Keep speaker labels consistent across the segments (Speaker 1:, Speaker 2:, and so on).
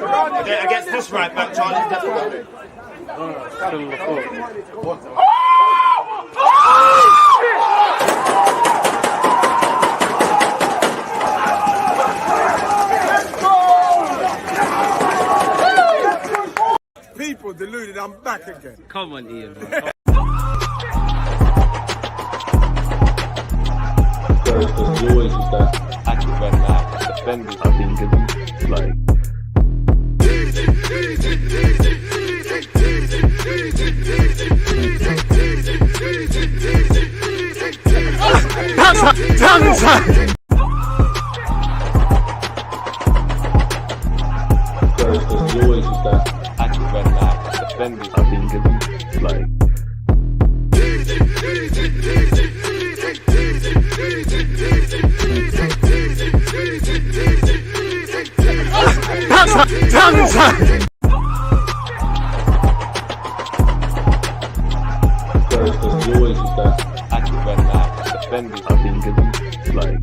Speaker 1: Against this right back, Charlie's definitely.
Speaker 2: People deluded, I'm back again.
Speaker 3: Come on, Ian.
Speaker 4: There's always just that active when defenders have been given like. There's always just that active when defenders have been given like. There's always just that active when defenders have been given like.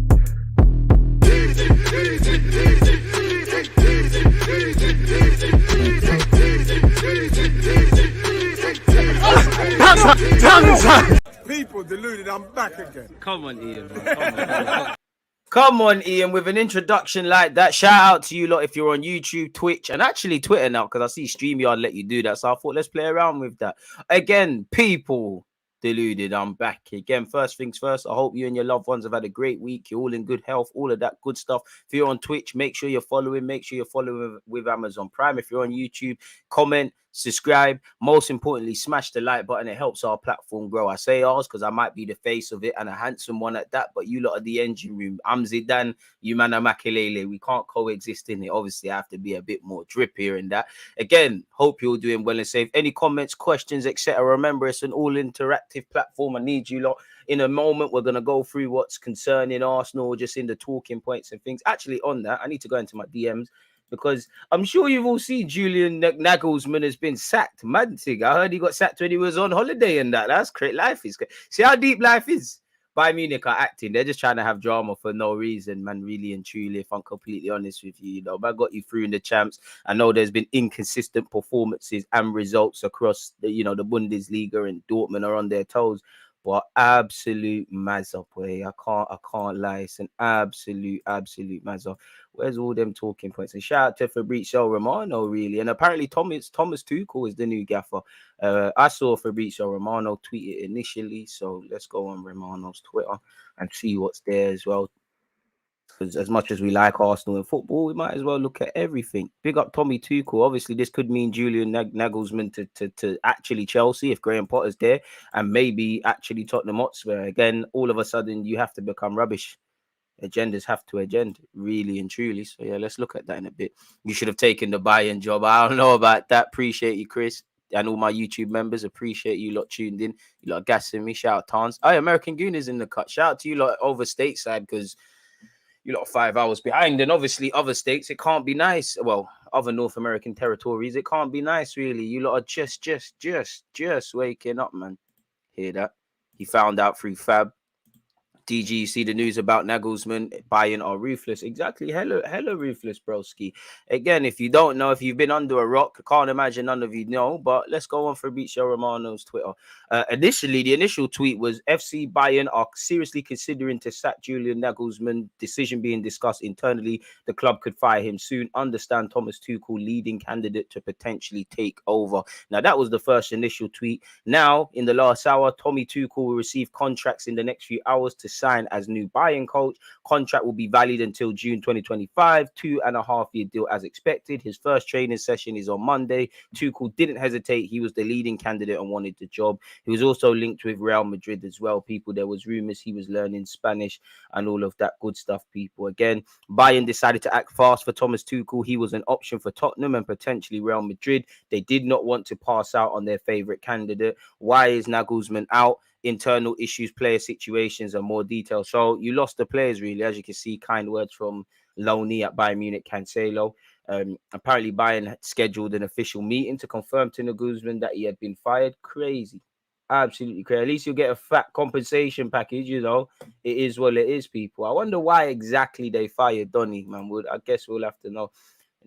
Speaker 2: People deluded, I'm back again.
Speaker 3: Come on, Ian. Come on, Ian, with an introduction like that. Shout out to you lot if you're on YouTube, Twitch, and actually Twitter now, because I see StreamYard let you do that. So I thought, let's play around with that. Again, people deluded, I'm back again. First things first, I hope you and your loved ones have had a great week. You're all in good health, all of that good stuff. If you're on Twitch, make sure you're following. Make sure you're following with Amazon Prime. If you're on YouTube, comment, subscribe. Most importantly, smash the like button. It helps our platform grow. I say ours because I might be the face of it and a handsome one at that, but you lot are the engine room. I'm Zidane, you man are Makelele. We can't coexist in it. Obviously, I have to be a bit more drip here and that. Again, hope you're doing well and safe. Any comments, questions, etc. Remember, it's an all interactive platform. I need you lot. In a moment, we're going to go through what's concerning Arsenal, just in the talking points and things. Actually, on that, I need to go into my DMs, because I'm sure you've all seen Julian Nagelsmann has been sacked. Mad thing. I heard he got sacked when he was on holiday and that. That's great. Life is great. See how deep life is. Bayern Munich are acting. They're just trying to have drama for no reason, man, really and truly, if I'm completely honest with you. You know, I got you through in the champs. I know there's been inconsistent performances and results across the, you know, the Bundesliga, and Dortmund are on their toes. But absolute mazza, boy. I can't lie. It's an absolute mazza. Where's all them talking points? And shout out to Fabrizio Romano, really. And apparently Thomas Tuchel is the new gaffer. I saw Fabrizio Romano tweet it initially. So let's go on Romano's Twitter and see what's there as well. Because as much as we like Arsenal in football, we might as well look at everything. Big up Tommy Tuchel. Obviously, this could mean Julian Nagelsmann to actually Chelsea if Graham Potter's there, and maybe actually Tottenham Hotspur. Again, all of a sudden, you have to become rubbish. Agendas have to agenda, really and truly. So, yeah, let's look at that in a bit. You should have taken the Bayern job. I don't know about that. Appreciate you, Chris. And all my YouTube members, appreciate you lot tuned in. You lot gassing me. Shout out Tans. Oh, American Gooners in the cut. Shout out to you lot over stateside, because you lot are 5 hours behind, and obviously other states, it can't be nice. Well, other North American territories, it can't be nice, really. You lot are just waking up, man. Hear that? He found out through Fab. DG, you see the news about Nagelsmann, Bayern are ruthless. Exactly. Hello, ruthless, broski. Again, if you don't know, if you've been under a rock, I can't imagine none of you know, but let's go on Fabrizio Romano's Twitter. Initially, the initial tweet was FC Bayern are seriously considering to sack Julian Nagelsmann. Decision being discussed internally. The club could fire him soon. Understand Thomas Tuchel, leading candidate to potentially take over. Now, that was the first initial tweet. Now, in the last hour, Tommy Tuchel will receive contracts in the next few hours to sign as new Bayern coach. Contract will be valid until June 2025, 2.5-year deal as expected. His first training session is on Monday. Tuchel didn't hesitate. He was the leading candidate and wanted the job. He was also linked with Real Madrid as well, people. There was rumors he was learning Spanish and all of that good stuff, people. Again, Bayern decided to act fast for Thomas Tuchel. He was an option for Tottenham and potentially Real Madrid. They did not want to pass out on their favorite candidate. Why is Nagelsmann out? Internal issues, player situations, and more detail. So you lost the players, really. As you can see, kind words from Loney at Bayern Munich, Cancelo. Apparently, Bayern had scheduled an official meeting to confirm to Nagelsmann that he had been fired. Crazy. Absolutely crazy. At least you'll get a fat compensation package, you know. It is what it is, people. I wonder why exactly they fired Donny, man. I guess we'll have to know.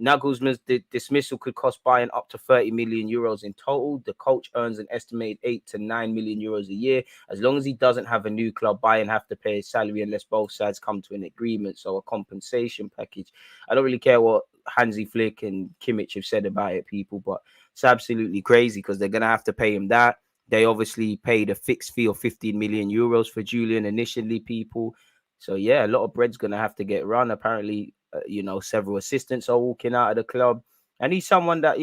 Speaker 3: Nagelsmann's dismissal could cost Bayern up to 30 million euros in total. The coach earns an estimated 8 to 9 million euros a year. As long as he doesn't have a new club, Bayern have to pay his salary unless both sides come to an agreement. So a compensation package. I don't really care what Hansi Flick and Kimmich have said about it, people, but it's absolutely crazy because they're going to have to pay him that. They obviously paid a fixed fee of 15 million euros for Julian initially, people. So, yeah, a lot of bread's going to have to get run. Apparently, several assistants are walking out of the club. And he's someone that,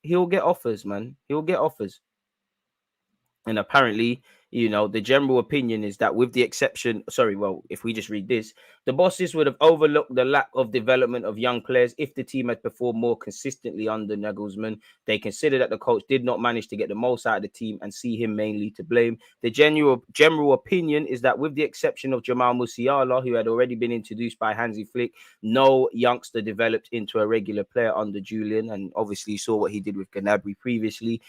Speaker 3: he'll get offers, man. He'll get offers. And apparently, the general opinion is that with the exception, if we just read this, the bosses would have overlooked the lack of development of young players if the team had performed more consistently under Nagelsmann. They consider that the coach did not manage to get the most out of the team and see him mainly to blame. The general opinion is that with the exception of Jamal Musiala, who had already been introduced by Hansi Flick, no youngster developed into a regular player under Julian. And obviously you saw what he did with Gnabry previously.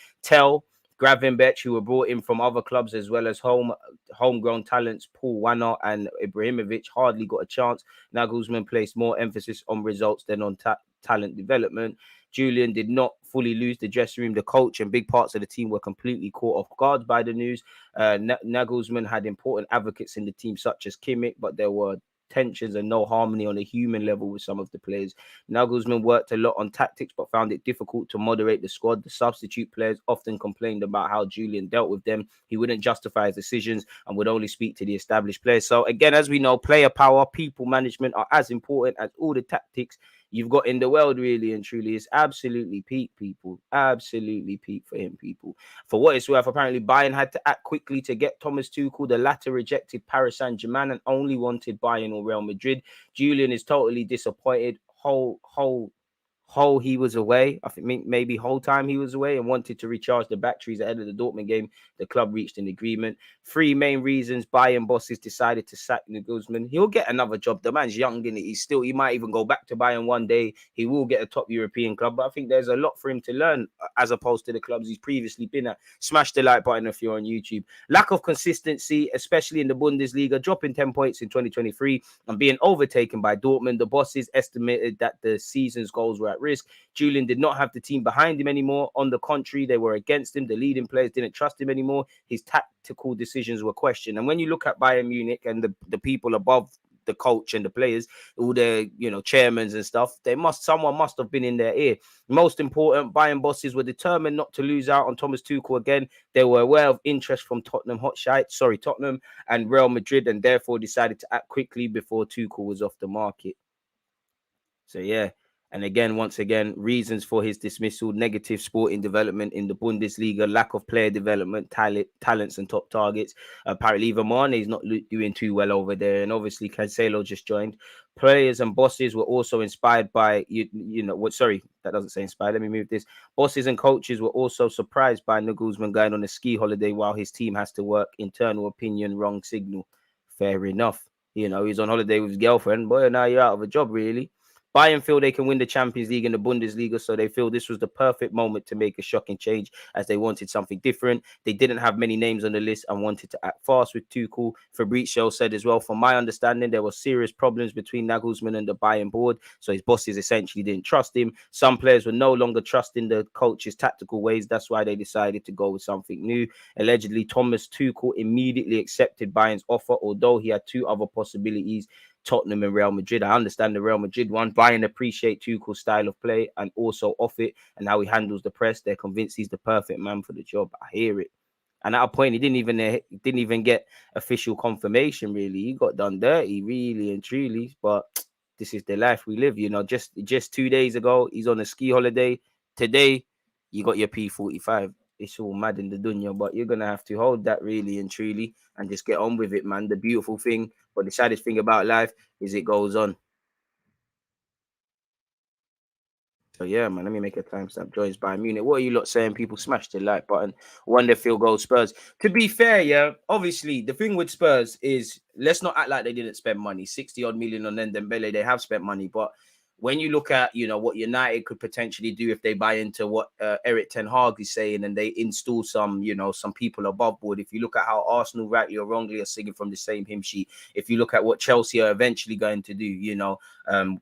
Speaker 3: Gravenberch, who were brought in from other clubs, as well as homegrown talents Paul Wanner and Ibrahimovic, hardly got a chance. Nagelsmann placed more emphasis on results than on talent development. Julian did not fully lose the dressing room. The coach and big parts of the team were completely caught off guard by the news. Nagelsmann had important advocates in the team, such as Kimmich, but there were tensions and no harmony on a human level with some of the players. Nagelsmann worked a lot on tactics, but found it difficult to moderate the squad. The substitute players often complained about how Julian dealt with them. He wouldn't justify his decisions and would only speak to the established players. So again, as we know, player power, people management are as important as all the tactics you've got in the world, really and truly. It's absolutely peak, people. Absolutely peak for him, people. For what it's worth, apparently Bayern had to act quickly to get Thomas Tuchel. The latter rejected Paris Saint-Germain and only wanted Bayern or Real Madrid. Julian is totally disappointed. Whole he was away. I think maybe whole time he was away and wanted to recharge the batteries ahead of the Dortmund game. The club reached an agreement. 3 main reasons Bayern bosses decided to sack Nagelsmann. He'll get another job. The man's young, and he might even go back to Bayern one day. He will get a top European club, but I think there's a lot for him to learn as opposed to the clubs he's previously been at. Smash the like button if you're on YouTube. Lack of consistency, especially in the Bundesliga, dropping 10 points in 2023 and being overtaken by Dortmund. The bosses estimated that the season's goals were at risk. Julian did not have the team behind him anymore. On the contrary, they were against him. The leading players didn't trust him anymore. His tactical decisions were questioned. And when you look at Bayern Munich and the people above the coach and the players, all their chairmans and stuff, someone must have been in their ear. Most important, Bayern bosses were determined not to lose out on Thomas Tuchel again. They were aware of interest from Tottenham and Real Madrid, and therefore decided to act quickly before Tuchel was off the market. So yeah. And again, once again, reasons for his dismissal: negative sporting development in the Bundesliga, lack of player development, talents and top targets. Apparently, even Mane is not doing too well over there. And obviously, Cancelo just joined. Players and bosses were also inspired by, that doesn't say inspired. Let me move this. Bosses and coaches were also surprised by Nagelsmann going on a ski holiday while his team has to work. Internal opinion, wrong signal. Fair enough. He's on holiday with his girlfriend. Boy, now you're out of a job, really. Bayern feel they can win the Champions League and the Bundesliga, so they feel this was the perfect moment to make a shocking change as they wanted something different. They didn't have many names on the list and wanted to act fast with Tuchel. Fabrizio said as well, from my understanding, there were serious problems between Nagelsmann and the Bayern board, so his bosses essentially didn't trust him. Some players were no longer trusting the coach's tactical ways. That's why they decided to go with something new. Allegedly, Thomas Tuchel immediately accepted Bayern's offer, although he had 2 other possibilities: Tottenham and Real Madrid. I understand the Real Madrid one. Bayern appreciate Tuchel's style of play and also off it and how he handles the press. They're convinced he's the perfect man for the job. I hear it. And at a point, he didn't even get official confirmation, really. He got done dirty, really and truly. But this is the life we live, Just 2 days ago, he's on a ski holiday. Today, you got your P45. It's all mad in the dunya, but you're going to have to hold that really and truly and just get on with it, man. The beautiful thing, but the saddest thing about life is it goes on. So yeah, man, let me make a timestamp. Joins Bayern Munich. What are you lot saying? People smash the like button. Wonder field goal Spurs. To be fair, yeah, obviously the thing with Spurs is, let's not act like they didn't spend money. 60 odd million on Dembele. They have spent money, but when you look at, what United could potentially do if they buy into what Eric Ten Hag is saying and they install some, some people above board. If you look at how Arsenal, rightly or wrongly, are singing from the same hymn sheet. If you look at what Chelsea are eventually going to do,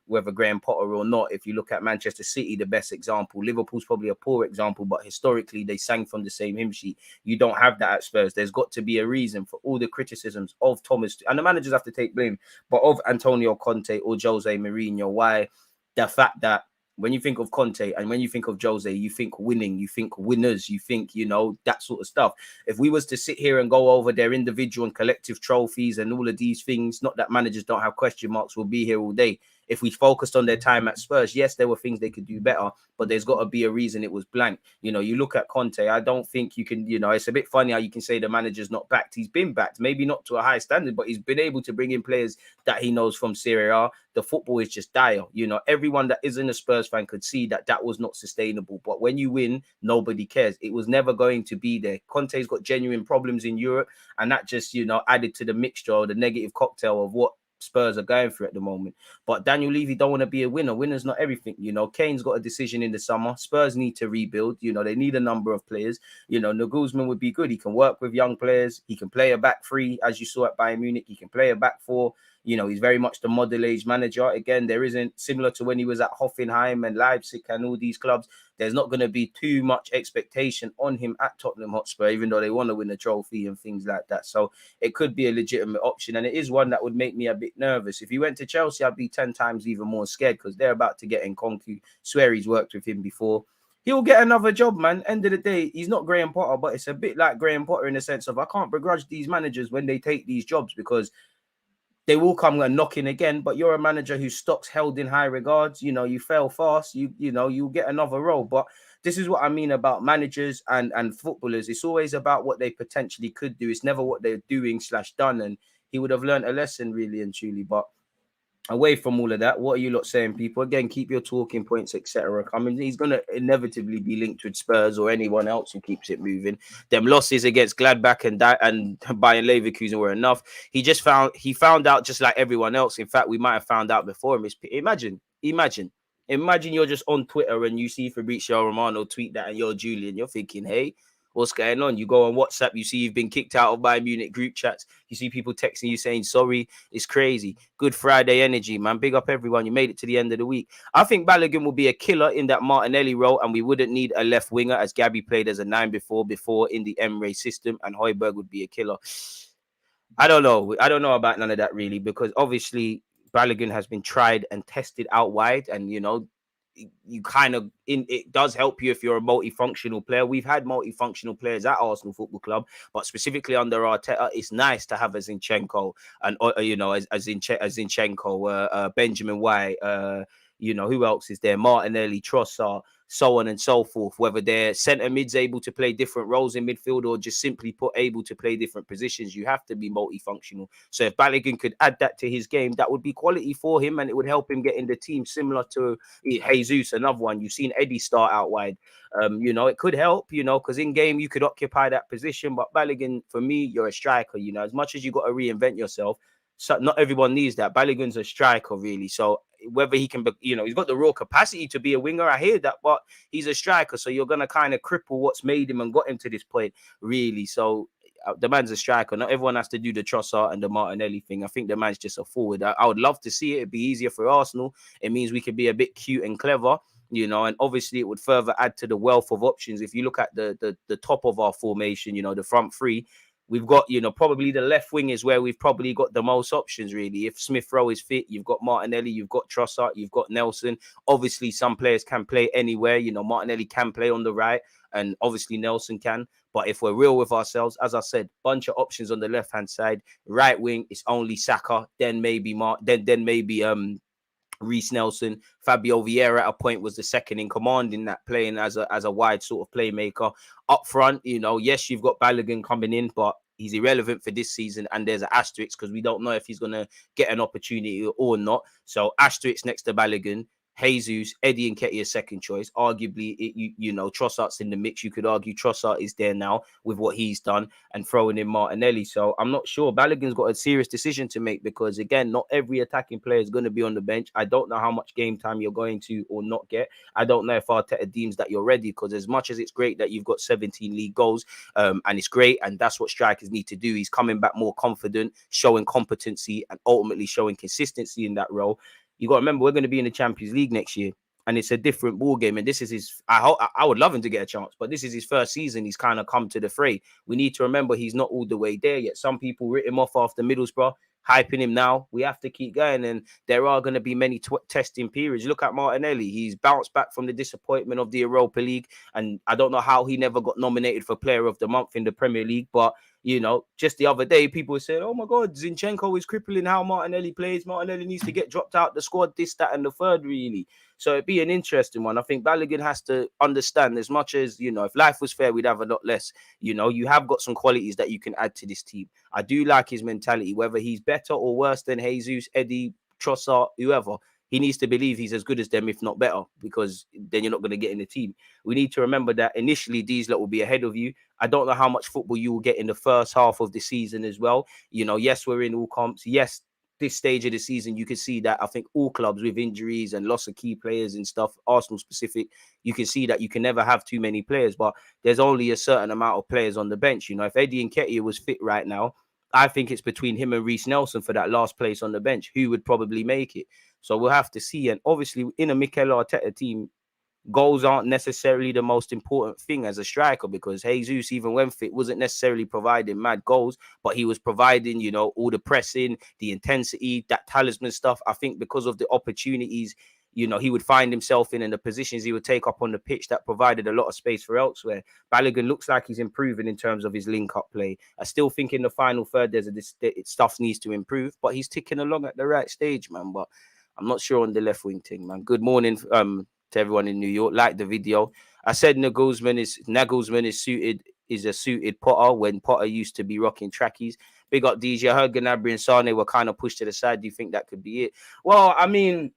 Speaker 3: whether Graham Potter or not. If you look at Manchester City, the best example, Liverpool's probably a poor example, but historically they sang from the same hymn sheet. You don't have that at Spurs. There's got to be a reason for all the criticisms of Thomas, and the managers have to take blame, but of Antonio Conte or Jose Mourinho. Why? The fact that when you think of Conte and when you think of Jose, you think winning, you think winners, you think, you know, that sort of stuff. If we was to sit here and go over their individual and collective trophies and all of these things, not that managers don't have question marks, we'll be here all day. If we focused on their time at Spurs, yes, there were things they could do better, but there's got to be a reason it was blank. You know, you look at Conte, I don't think you can, you know, it's a bit funny how you can say the manager's not backed. He's been backed, maybe not to a high standard, but he's been able to bring in players that he knows from Serie A. The football is just dire. You know, everyone that isn't a Spurs fan could see that that was not sustainable. But when you win, nobody cares. It was never going to be there. Conte's got genuine problems in Europe, and that just, you know, added to the mixture or the negative cocktail of what Spurs are going through at the moment. But Daniel Levy don't want to be a winner. Winner's not everything. You know, Kane's got a decision in the summer. Spurs need to rebuild. You know, they need a number of players. You know, Nagelsmann would be good. He can work with young players. He can play a back three, as you saw at Bayern Munich. He can play a back four. You know, he's very much the model age manager. Again, there isn't, similar to when he was at Hoffenheim and Leipzig and all these clubs, there's not going to be too much expectation on him at Tottenham Hotspur, even though they want to win a trophy and things like that. So it could be a legitimate option. And it is one that would make me a bit nervous. If he went to Chelsea, I'd be 10 times even more scared because they're about to get Nkunku. Swear he's worked with him before. He'll get another job, man. End of the day, he's not Graham Potter, but it's a bit like Graham Potter in the sense of I can't begrudge these managers when they take these jobs because they will come and knocking again, but you're a manager whose stock's held in high regards. You know, you fail fast, you know, you'll get another role. But this is what I mean about managers and footballers. It's always about what they potentially could do. It's never what they're doing / done. And he would have learned a lesson really and truly. But away from all of that, what are you lot saying, people? Again, keep your talking points, etc. I mean, he's going to inevitably be linked with Spurs or anyone else who keeps it moving. Them losses against Gladbach and Bayern Leverkusen were enough. He found out just like everyone else. In fact, we might have found out before him. Imagine you're just on Twitter and you see Fabrizio Romano tweet that and you're Julian. You're thinking, hey, what's going on? You go on WhatsApp, you see you've been kicked out of Bayern Munich group chats. You see people texting you saying sorry. It's crazy. Good Friday energy, man. Big up everyone. You made it to the end of the week. I think Balogun will be a killer in that Martinelli role, and we wouldn't need a left winger as Gabby played as a 9 before in the Emre system, and Højbjerg would be a killer. I don't know. I don't know about none of that really, because obviously Balogun has been tried and tested out wide, and you know, you kind of it does help you if you're a multifunctional player. We've had multifunctional players at Arsenal Football Club, but specifically under Arteta, it's nice to have Zinchenko and you know, Zinchenko, Benjamin White, you know, who else is there? Martinelli, Trossard, so on and so forth. Whether they're centre mids able to play different roles in midfield or just simply put able to play different positions, you have to be multifunctional. So if Balogun could add that to his game, that would be quality for him, and it would help him get in the team, similar to Jesus, another one. You've seen Eddie start out wide. You know, it could help, you know, because in game you could occupy that position. But Balogun, for me, you're a striker. You know, as much as you got to reinvent yourself, so not everyone needs that. Balogun's a striker, really. So whether he can, you know, he's got the raw capacity to be a winger. I hear that, but he's a striker. So you're going to kind of cripple what's made him and got him to this point, really. So the man's a striker. Not everyone has to do the Trossard and the Martinelli thing. I think the man's just a forward. I would love to see it. It'd be easier for Arsenal. It means we could be a bit cute and clever, you know, and obviously it would further add to the wealth of options. If you look at the top of our formation, you know, the front three, we've got, you know, probably the left wing is where we've probably got the most options, really. If Smith Rowe is fit, you've got Martinelli, you've got Trossard, you've got Nelson. Obviously, some players can play anywhere. You know, Martinelli can play on the right, and obviously Nelson can. But if we're real with ourselves, as I said, bunch of options on the left-hand side. Right wing, it's only Saka, then maybe Reece Nelson. Fabio Vieira at a point was the second in command in that, playing as a wide sort of playmaker. Up front, you know, yes, you've got Balogun coming in, but he's irrelevant for this season, and there's an asterisk because we don't know if he's going to get an opportunity or not. So asterisk next to Balogun. Jesus, Eddie Nketiah second choice. Arguably, you know, Trossard's in the mix. You could argue Trossard is there now with what he's done and throwing in Martinelli. So I'm not sure. Balogun's got a serious decision to make because, again, not every attacking player is going to be on the bench. I don't know how much game time you're going to or not get. I don't know if Arteta deems that you're ready, because as much as it's great that you've got 17 league goals, and it's great, and that's what strikers need to do. He's coming back more confident, showing competency and ultimately showing consistency in that role. You got to remember, we're going to be in the Champions League next year, and it's a different ball game. And this is his. I would love him to get a chance, but this is his first season. He's kind of come to the fray. We need to remember he's not all the way there yet. Some people writ him off after Middlesbrough, hyping him now. We have to keep going, and there are going to be many testing periods. Look at Martinelli. He's bounced back from the disappointment of the Europa League, and I don't know how he never got nominated for Player of the Month in the Premier League, but you know, just the other day, people were saying, oh my God, Zinchenko is crippling how Martinelli plays. Martinelli needs to get dropped out the squad, this, that, and the third, really. So it'd be an interesting one. I think Balogun has to understand, as much as, you know, if life was fair, we'd have a lot less. You know, you have got some qualities that you can add to this team. I do like his mentality, whether he's better or worse than Jesus, Eddie, Trossard, whoever. He needs to believe he's as good as them, if not better, because then you're not going to get in the team. We need to remember that initially these lot will be ahead of you. I don't know how much football you will get in the first half of the season as well. You know, yes, we're in all comps. Yes, this stage of the season, you can see that I think all clubs with injuries and loss of key players and stuff, Arsenal specific, you can see that you can never have too many players, but there's only a certain amount of players on the bench. You know, if Eddie Nketiah was fit right now, I think it's between him and Reece Nelson for that last place on the bench, who would probably make it. So we'll have to see. And obviously, in a Mikel Arteta team, goals aren't necessarily the most important thing as a striker, because Jesus, even when fit, wasn't necessarily providing mad goals, but he was providing, you know, all the pressing, the intensity, that talisman stuff. I think because of the opportunities, you know, he would find himself in, and the positions he would take up on the pitch that provided a lot of space for elsewhere. Balogun looks like he's improving in terms of his link-up play. I still think in the final third, stuff needs to improve, but he's ticking along at the right stage, man. But I'm not sure on the left wing thing, man. Good morning to everyone in New York. Like the video. I said Nagelsmann is a suited Potter when Potter used to be rocking trackies. Big up DJ. I heard Gnabry and Sane were kind of pushed to the side. Do you think that could be it? Well, I mean,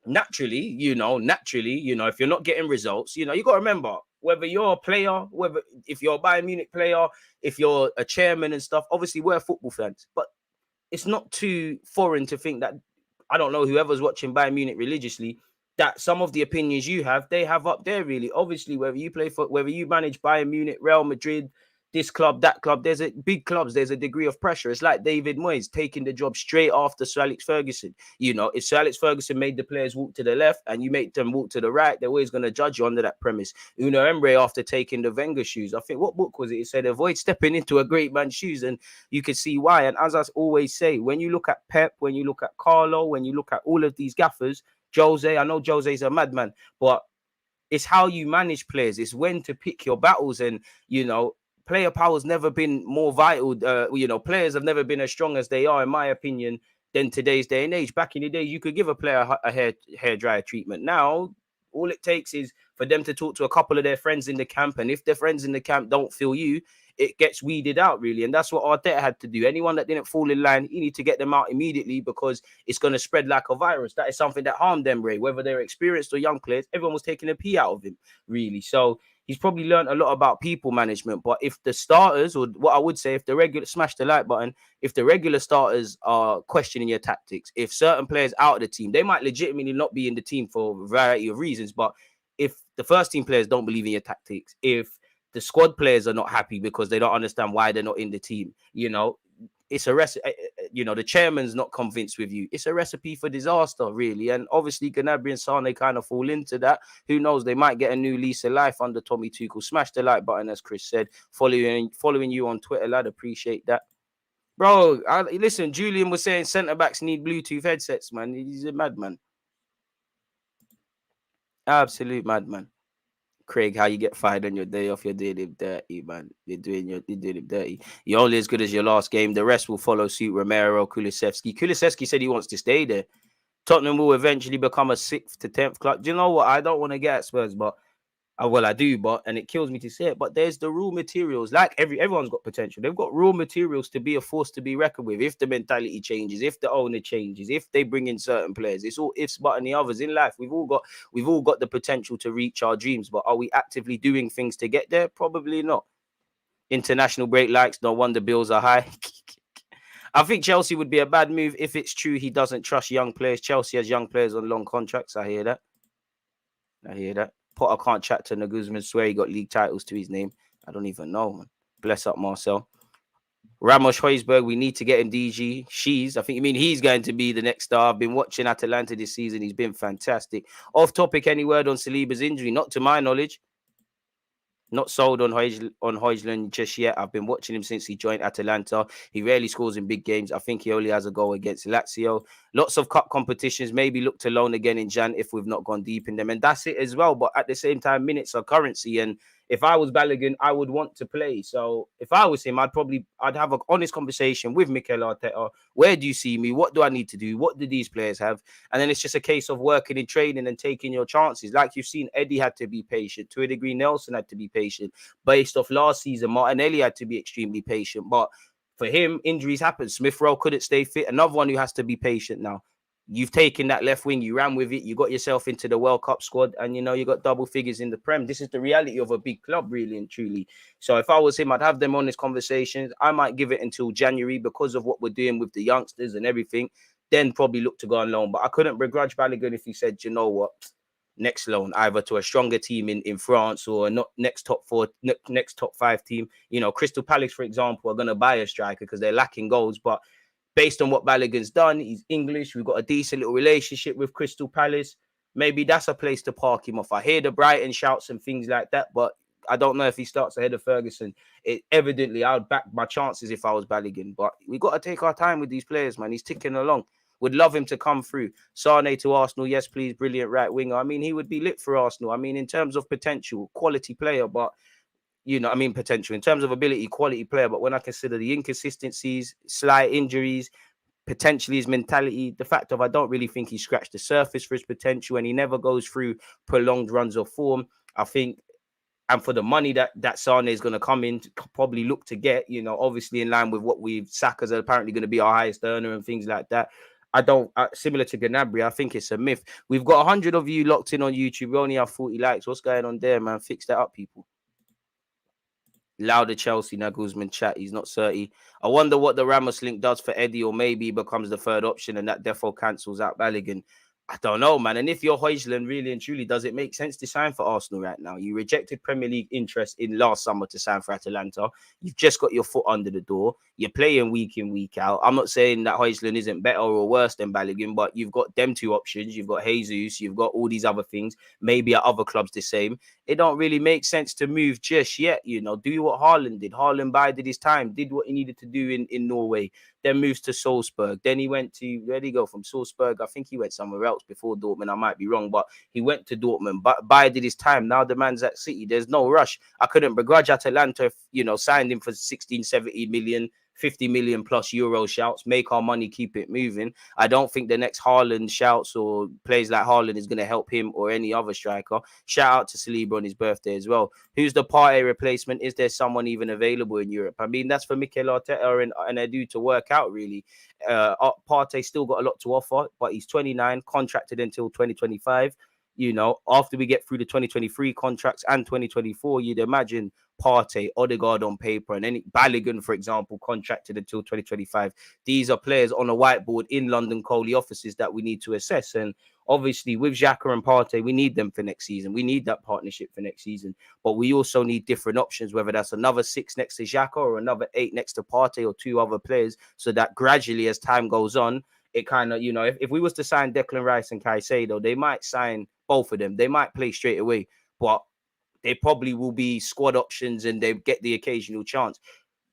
Speaker 3: naturally, if you're not getting results, you got to remember, whether you're a player, if you're a Bayern Munich player, if you're a chairman and stuff, obviously we're football fans, but it's not too foreign to think that, I don't know, whoever's watching Bayern Munich religiously, that some of the opinions you have, they have up there, really. Obviously, whether you manage Bayern Munich, Real Madrid, this club, that club, there's a degree of pressure. It's like David Moyes taking the job straight after Sir Alex Ferguson. You know, if Sir Alex Ferguson made the players walk to the left and you make them walk to the right, they're always going to judge you under that premise. Unai Emery, after taking the Wenger shoes, I think, what book was it? It said, avoid stepping into a great man's shoes, and you can see why. And as I always say, when you look at Pep, when you look at Carlo, when you look at all of these gaffers, Jose, I know Jose's a madman, but it's how you manage players. It's when to pick your battles, and, you know, player power's never been more vital. Players have never been as strong as they are, in my opinion, than today's day and age. Back in the day, you could give a player a hair dryer treatment. Now, all it takes is for them to talk to a couple of their friends in the camp, and if their friends in the camp don't feel you, it gets weeded out, really. And that's what Arteta had to do. Anyone that didn't fall in line, you need to get them out immediately, because it's going to spread like a virus. That is something that harmed them, Ray. Whether they're experienced or young players, everyone was taking a pee out of him, really. So he's probably learned a lot about people management. But if the starters, or what I would say, if the regular, smash the like button, if the regular starters are questioning your tactics, if certain players out of the team, they might legitimately not be in the team for a variety of reasons. But if the first team players don't believe in your tactics, if the squad players are not happy because they don't understand why they're not in the team, it's a recipe. The chairman's not convinced with you. It's a recipe for disaster, really. And obviously, Gnabry and Sane kind of fall into that. Who knows? They might get a new lease of life under Tommy Tuchel. Smash the like button, as Chris said. Following you on Twitter, lad. Appreciate that, bro. Listen, Julian was saying centre backs need Bluetooth headsets, man. He's a madman. Absolute madman. Craig, how you get fired on your day off? You're doing it dirty, man. You're doing it dirty. You're only as good as your last game. The rest will follow suit. Romero, Kulusevski. Kulusevski said he wants to stay there. Tottenham will eventually become a 6th to 10th club. Do you know what? I don't want to get at Spurs, but I do, and it kills me to say it, but there's the raw materials. Like everyone's got potential. They've got raw materials to be a force to be reckoned with. If the mentality changes, if the owner changes, if they bring in certain players, it's all ifs, but and the others in life. We've all got the potential to reach our dreams, but are we actively doing things to get there? Probably not. International break likes, no wonder bills are high. I think Chelsea would be a bad move if it's true he doesn't trust young players. Chelsea has young players on long contracts. I hear that. Potter can't chat to Nagelsmann, swear he got league titles to his name. I don't even know, man. Bless up, Marcel. Ramos Højlund, we need to get him DG. I think you mean he's going to be the next star. I've been watching Atalanta this season. He's been fantastic. Off topic, any word on Saliba's injury? Not to my knowledge. Not sold on Højlund just yet. I've been watching him since he joined Atalanta. He rarely scores in big games. I think he only has a goal against Lazio. Lots of cup competitions. Maybe look to loan again in Jan if we've not gone deep in them. And that's it as well. But at the same time, minutes are currency. And if I was Balogun, I would want to play. So if I was him, I'd have an honest conversation with Mikel Arteta. Where do you see me? What do I need to do? What do these players have? And then it's just a case of working in training and taking your chances. Like you've seen, Eddie had to be patient. To a degree, Nelson had to be patient. Based off last season, Martinelli had to be extremely patient. But for him, injuries happen. Smith Rowe couldn't stay fit. Another one who has to be patient now. You've taken that left wing, you ran with it, you got yourself into the World Cup squad, and you got double figures in the Prem. This is the reality of a big club, really and truly. So if I was him, I'd have them on these conversations. I might give it until January because of what we're doing with the youngsters and everything. Then probably look to go on loan. But I couldn't begrudge Balogun if he said, you know what, next loan, either to a stronger team in France or not next top 5 team. Crystal Palace, for example, are going to buy a striker because they're lacking goals, but based on what Balogun's done, he's English. We've got a decent little relationship with Crystal Palace. Maybe that's a place to park him off. I hear the Brighton shouts and things like that, but I don't know if he starts ahead of Ferguson. Evidently, I would back my chances if I was Balogun. But we got to take our time with these players, man. He's ticking along. Would love him to come through. Sane to Arsenal, yes, please. Brilliant right winger. I mean, he would be lit for Arsenal. I mean, in terms of potential, quality player, but potential in terms of ability, quality player. But when I consider the inconsistencies, slight injuries, potentially his mentality, the fact of I don't really think he scratched the surface for his potential, and he never goes through prolonged runs of form. I think, and for the money that Sane is going to come in to probably look to get, obviously in line with what Saka's apparently going to be our highest earner and things like that. Similar to Gnabry, I think it's a myth. We've got 100 of you locked in on YouTube. We only have 40 likes. What's going on there, man? Fix that up, people. Louder Chelsea, Nagelsmann chat. He's not 30. I wonder what the Ramos link does for Eddie, or maybe he becomes the third option and that defo cancels out Balogun. I don't know, man. And if you're Højlund, really and truly, does it make sense to sign for Arsenal right now? You rejected Premier League interest in last summer to sign for Atalanta. You've just got your foot under the door. You're playing week in, week out. I'm not saying that Højlund isn't better or worse than Balogun, but you've got them two options. You've got Jesus. You've got all these other things. Maybe at other clubs the same. It don't really make sense to move just yet. Do what Haaland did. Haaland bided his time, did what he needed to do in Norway. Then moves to Salzburg. Then he went to, where did he go from Salzburg? I think he went somewhere else before Dortmund. I might be wrong, but he went to Dortmund, but bided his time. Now the man's at City. There's no rush. I couldn't begrudge Atalanta if, signed him for 16, 70 million, 50 million plus euro shouts, make our money, keep it moving. I don't think the next Haaland shouts or plays like Haaland is going to help him or any other striker. Shout out to Saliba on his birthday as well. Who's the Partey replacement? Is there someone even available in Europe? I mean, that's for Mikel Arteta and Edu to work out, really. Partey still got a lot to offer, but he's 29, contracted until 2025. After we get through the 2023 contracts and 2024, you'd imagine Partey, Odegaard on paper, and any Balogun, for example, contracted until 2025. These are players on a whiteboard in London Coley offices that we need to assess. And obviously, with Xhaka and Partey, we need them for next season. We need that partnership for next season. But we also need different options, whether that's another 6 next to Xhaka or another 8 next to Partey or 2 other players, so that gradually, as time goes on, it kind of, if we was to sign Declan Rice and Caicedo, they might sign both of them. They might play straight away, but they probably will be squad options and they get the occasional chance.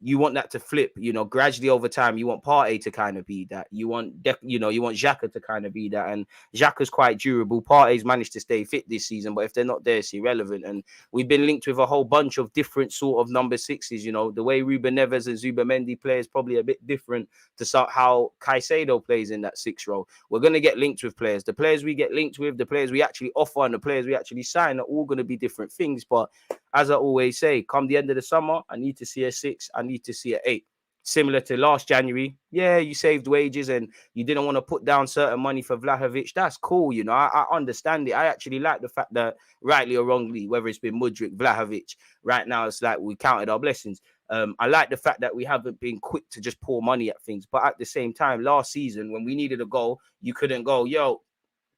Speaker 3: You want that to flip, gradually over time. You want Partey to kind of be that. You want Xhaka to kind of be that. And Xhaka's quite durable. Partey's managed to stay fit this season, but if they're not there, it's irrelevant. And we've been linked with a whole bunch of different sort of number 6s. The way Ruben Neves and Zubamendi play is probably a bit different to how Caicedo plays in that 6 role. We're going to get linked with players. The players we get linked with, the players we actually offer, and the players we actually sign are all going to be different things. But as I always say, come the end of the summer, I need to see a 6. I need to see an 8. Similar to last January, yeah, you saved wages and you didn't want to put down certain money for Vlahovic. That's cool, I understand it. I actually like the fact that, rightly or wrongly, whether it's been Mudryk, Vlahovic, right now it's like we counted our blessings. I like the fact that we haven't been quick to just pour money at things. But at the same time, last season, when we needed a goal, you couldn't go, yo,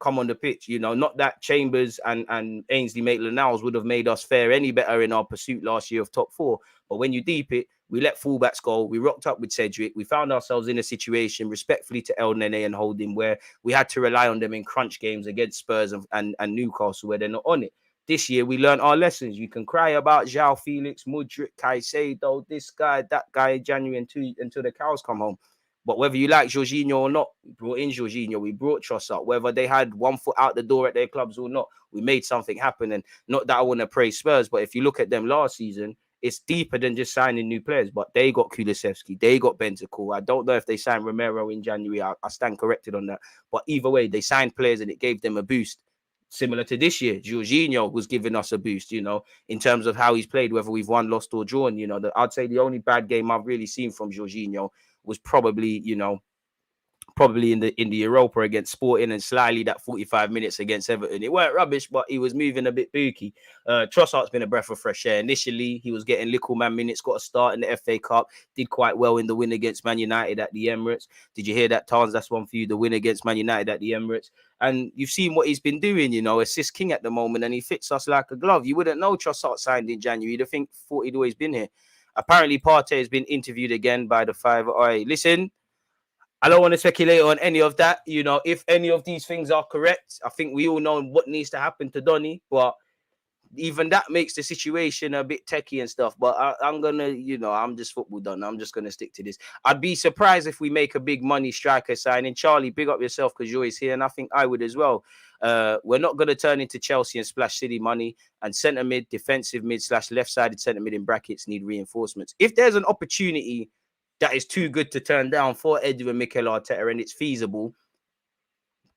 Speaker 3: come on the pitch. You know, not that Chambers and Ainsley Maitland-Niles would have made us fare any better in our pursuit last year of top 4. But when you deep it, we let fullbacks go. We rocked up with Cedric. We found ourselves in a situation, respectfully to El Nene and Holding, where we had to rely on them in crunch games against Spurs and Newcastle, where they're not on it. This year, we learned our lessons. You can cry about João Felix, Mudryk, Caicedo, this guy, that guy in January until the cows come home. But whether you like Jorginho or not, we brought in Jorginho, we brought Trossard. Whether they had one foot out the door at their clubs or not, we made something happen. And not that I want to praise Spurs, but if you look at them last season, it's deeper than just signing new players. But they got Kulusevski, they got Bentancur. I don't know if they signed Romero in January. I stand corrected on that. But either way, they signed players and it gave them a boost. Similar to this year, Jorginho was giving us a boost, you know, in terms of how he's played, whether we've won, lost, or drawn. You know, I'd say the only bad game I've really seen from Jorginho was probably, you know, in the Europa against Sporting, and slightly that 45 minutes against Everton. It weren't rubbish, but he was moving a bit booky. Trossard's been a breath of fresh air. Initially, he was getting little man minutes, got a start in the FA Cup, did quite well in the win against Man United at the Emirates. Did you hear that, Tans? That's one for you, the win against Man United at the Emirates. And you've seen what he's been doing, you know, assist king at the moment, and he fits us like a glove. You wouldn't know Trossard signed in January. You'd think he'd always been here. Apparently, Partey has been interviewed again by the Five. All right, listen, I don't want to speculate on any of that. You know, if any of these things are correct, I think we all know what needs to happen to Donny. But even that makes the situation a bit techie and stuff. But I'm going to, you know, I'm just football done. I'm just going to stick to this. I'd be surprised if we make a big money striker signing. Charlie, big up yourself because you're always here. And I think I would as well. We're not going to turn into Chelsea and splash City money. And centre mid, defensive mid / left-sided centre mid in brackets need reinforcements. If there's an opportunity that is too good to turn down for Edu and Mikel Arteta and it's feasible,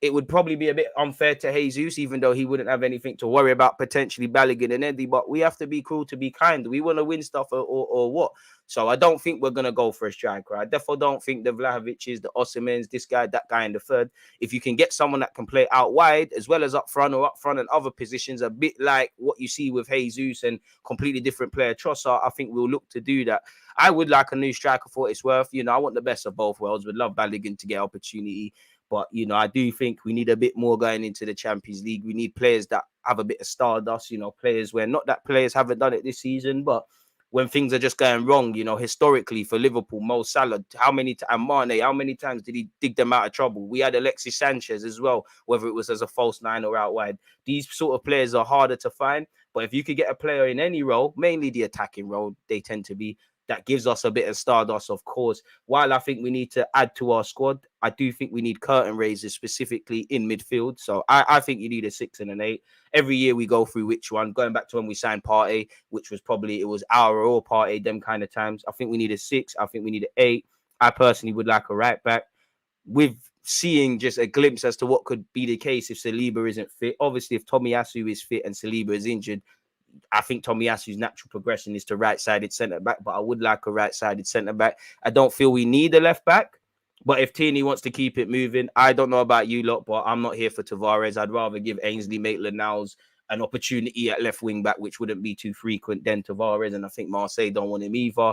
Speaker 3: it would probably be a bit unfair to Jesus, even though he wouldn't have anything to worry about potentially Balogun and Eddie. But we have to be cruel to be kind. We want to win stuff or what? So I don't think we're going to go for a striker. I definitely don't think the Vlahovic's, the Osimhen's, this guy, that guy in the third. If you can get someone that can play out wide as well as up front and other positions, a bit like what you see with Jesus and completely different player Trossard, I think we'll look to do that. I would like a new striker for what it's worth. You know, I want the best of both worlds. Would love Balogun to get opportunity. But, you know, I do think we need a bit more going into the Champions League. We need players that have a bit of stardust, you know, players where not that players haven't done it this season, but when things are just going wrong, you know, historically for Liverpool, Mo Salah, and Mane, how many times did he dig them out of trouble? We had Alexis Sanchez as well, whether it was as a false nine or out wide. These sort of players are harder to find. But if you could get a player in any role, mainly the attacking role, they tend to be, that gives us a bit of stardust, of course. While I think we need to add to our squad, I do think we need curtain raisers specifically in midfield. So I think you need a 6 and an 8. Every year we go through which one. Going back to when we signed Partey, which was probably, it was Aura or Partey, them kind of times. I think we need a 6. I think we need an 8. I personally would like a right back. With seeing just a glimpse as to what could be the case if Saliba isn't fit. Obviously, if Tomiyasu is fit and Saliba is injured, I think Tomiyasu's natural progression is to right-sided centre-back, but I would like a right-sided centre-back. I don't feel we need a left-back, but if Tierney wants to keep it moving, I don't know about you lot, but I'm not here for Tavares. I'd rather give Ainsley Maitland-Niles an opportunity at left wing-back, which wouldn't be too frequent than Tavares, and I think Marseille don't want him either.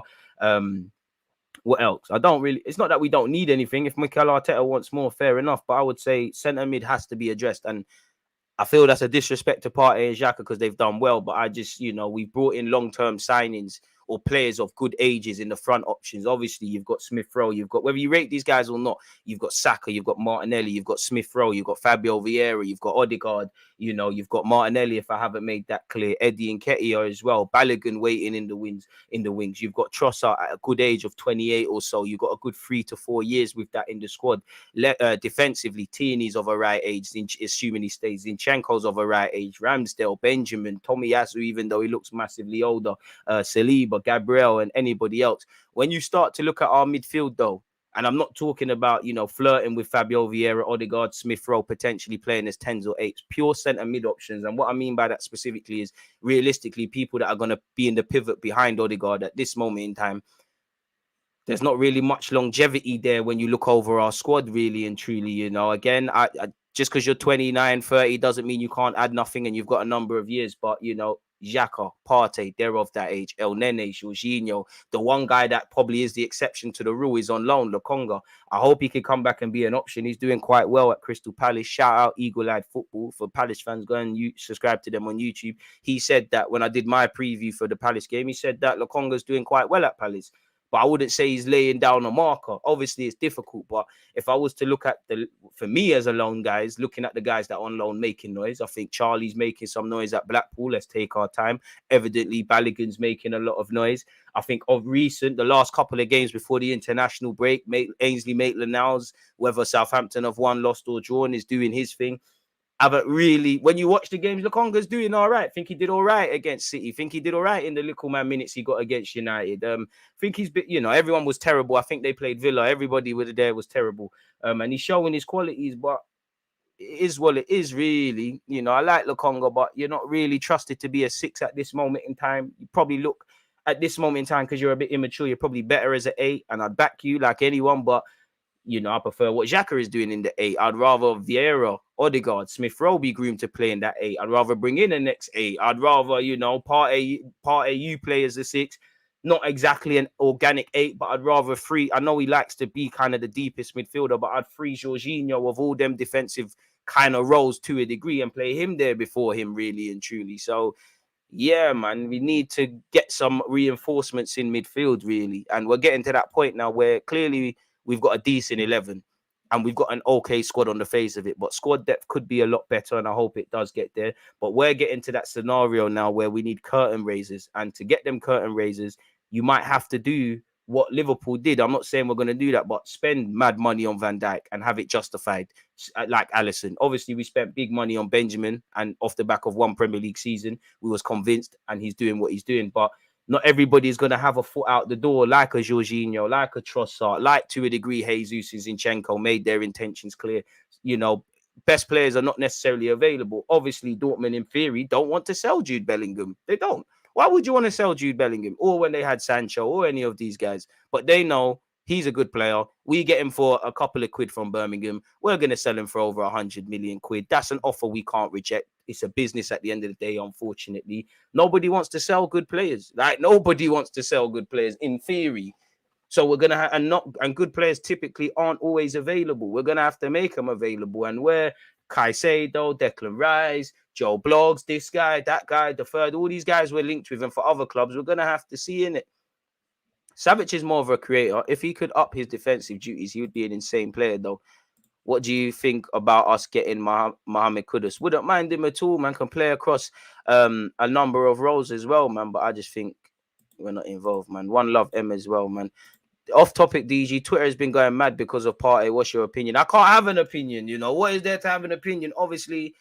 Speaker 3: What else? It's not that we don't need anything. If Mikel Arteta wants more, fair enough, but I would say centre-mid has to be addressed, and I feel that's a disrespect to Partey and Xhaka because they've done well, but I just, you know, we've brought in long-term signings or players of good ages in the front options. Obviously, you've got Smith-Rowe, you've got, whether you rate these guys or not, you've got Saka, you've got Martinelli, you've got Smith-Rowe, you've got Fabio Vieira, you've got Odegaard, you know, you've got Martinelli, if I haven't made that clear, Eddie Nketiah as well, Balogun waiting in the wings. You've got Trossard at a good age of 28 or so. You've got a good 3 to 4 years with that in the squad. Defensively, Tierney's of a right age, assuming he stays. Zinchenko's of a right age. Ramsdale, Benjamin, Tomiyasu, even though he looks massively older, Saliba, Gabriel, and anybody else. When you start to look at our midfield, though, and I'm not talking about, you know, flirting with Fabio Vieira, Odegaard, Smith-Rowe, potentially playing as 10s or 8s, pure centre mid options. And what I mean by that specifically is realistically people that are going to be in the pivot behind Odegaard at this moment in time. There's not really much longevity there when you look over our squad, really and truly, you know. Again, I just because you're 29, 30 doesn't mean you can't add nothing and you've got a number of years. But, you know, Xhaka, Partey, they're of that age. El Nene, Jorginho. The one guy that probably is the exception to the rule is on loan, Lokonga. I hope he can come back and be an option. He's doing quite well at Crystal Palace. Shout out Eagle Eyed Football for Palace fans. Go and subscribe to them on YouTube. He said that when I did my preview for the Palace game, he said that Lokonga's doing quite well at Palace. But I wouldn't say he's laying down a marker. Obviously, it's difficult. But if I was to look at for me as a loan guys, looking at the guys that are on loan making noise, I think Charlie's making some noise at Blackpool. Let's take our time. Evidently, Balogun's making a lot of noise. I think of recent, the last couple of games before the international break, Ainsley Maitland-Niles, whether Southampton have won, lost or drawn, is doing his thing. Haven't really, when you watch the games, Lokonga's doing all right. Think he did all right against City. Think he did all right in the little man minutes he got against United. Think he's been, everyone was terrible. I think they played Villa. Everybody there was terrible. And he's showing his qualities, but it is what it is, really. I like Lokonga, but you're not really trusted to be a 6 at this moment in time. You probably look at this moment in time because you're a bit immature. You're probably better as an 8, and I'd back you like anyone, but I prefer what Xhaka is doing in the 8. I'd rather Vieira, Odegaard, Smith Rowe be groomed to play in that 8. I'd rather bring in the next 8. I'd rather, Partey you play as a 6. Not exactly an organic 8, but I'd rather free. I know he likes to be kind of the deepest midfielder, but I'd free Jorginho of all them defensive kind of roles to a degree and play him there before him, really and truly. So, yeah, man, we need to get some reinforcements in midfield, really. And we're getting to that point now where clearly we've got a decent 11 and we've got an okay squad on the face of it, but squad depth could be a lot better, and I hope it does get there. But we're getting to that scenario now where we need curtain raisers, and to get them curtain raisers, you might have to do what Liverpool did. I'm not saying we're going to do that, but spend mad money on Van Dijk and have it justified, like Alisson. Obviously, we spent big money on Benjamin, and off the back of one Premier League season, we was convinced, and he's doing what he's doing, but not everybody is going to have a foot out the door like a Jorginho, like a Trossard, like to a degree Jesus and Zinchenko made their intentions clear. Best players are not necessarily available. Obviously, Dortmund, in theory, don't want to sell Jude Bellingham. They don't. Why would you want to sell Jude Bellingham? Or when they had Sancho or any of these guys? But they know he's a good player. We get him for a couple of quid from Birmingham. We're going to sell him for over 100 million quid. That's an offer we can't reject. It's a business at the end of the day, unfortunately. Nobody wants to sell good players. Nobody wants to sell good players in theory. So we're going to have, and good players typically aren't always available. We're going to have to make them available. And where Caicedo, Declan Rice, Joe Blogs, this guy, that guy, the third, all these guys we're linked with, and for other clubs, we're going to have to see in it. Savic is more of a creator. If he could up his defensive duties, he would be an insane player, though. What do you think about us getting Mohamed Kudus? Wouldn't mind him at all, man. Can play across a number of roles as well, man. But I just think we're not involved, man. One love, M as well, man. Off topic, DG. Twitter has been going mad because of Partey. What's your opinion? I can't have an opinion, What is there to have an opinion? Obviously,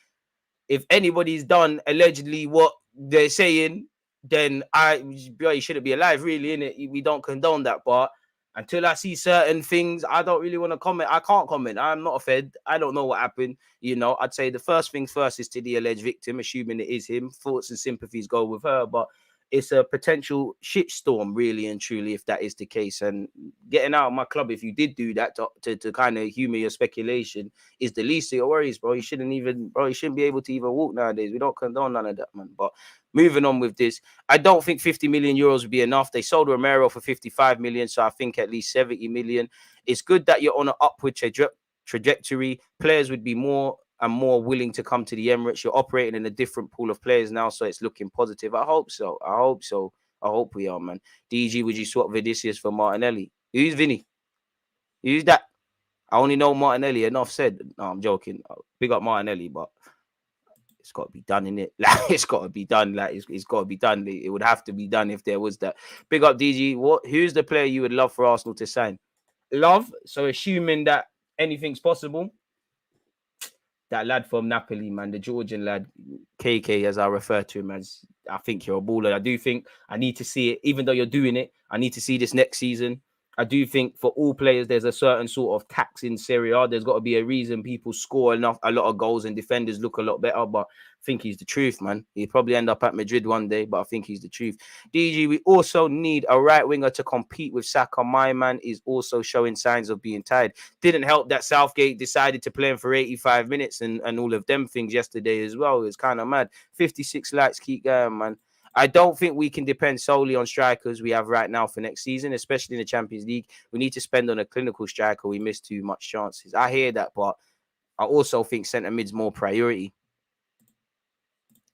Speaker 3: if anybody's done allegedly what they're saying, then you shouldn't be alive, really, innit? We don't condone that, but until I see certain things, I don't really want to comment. I can't comment. I'm not a Fed. I don't know what happened. I'd say the first things first is to the alleged victim, assuming it is him. Thoughts and sympathies go with her, but it's a potential shitstorm, really and truly, if that is the case. And getting out of my club, if you did do that to kind of humor your speculation, is the least of your worries, bro. You shouldn't be able to even walk nowadays. We don't condone none of that, man. But moving on with this, I don't think 50 million euros would be enough. They sold Romero for 55 million, so I think at least 70 million. It's good that you're on an upward trajectory. Players would be more and more willing to come to the Emirates. You're operating in a different pool of players now, so it's looking positive. I hope so. I hope we are, man. DG, would you swap Vinicius for Martinelli? Who's Vinny? Who's that? I only know Martinelli. Enough said. No, I'm joking. Big up Martinelli, but it's got to be done, innit? It's got to be done. It's got to be done. It would have to be done if there was that. Big up DG. Who's the player you would love for Arsenal to sign? Love. So assuming that anything's possible. That lad from Napoli, man, the Georgian lad, KK, as I refer to him as, I think you're a baller. I do think I need to see it, even though you're doing it. I need to see this next season. I do think for all players, there's a certain sort of tax in Serie A. There's got to be a reason people score a lot of goals and defenders look a lot better. But I think he's the truth, man. He'll probably end up at Madrid one day, but I think he's the truth. DG, we also need a right winger to compete with Saka. My man is also showing signs of being tired. Didn't help that Southgate decided to play him for 85 minutes and all of them things yesterday as well. It's kind of mad. 56 likes, keep going, man. I don't think we can depend solely on strikers we have right now for next season, especially in the Champions League. We need to spend on a clinical striker. We miss too much chances. I hear that, but I also think centre mid's more priority.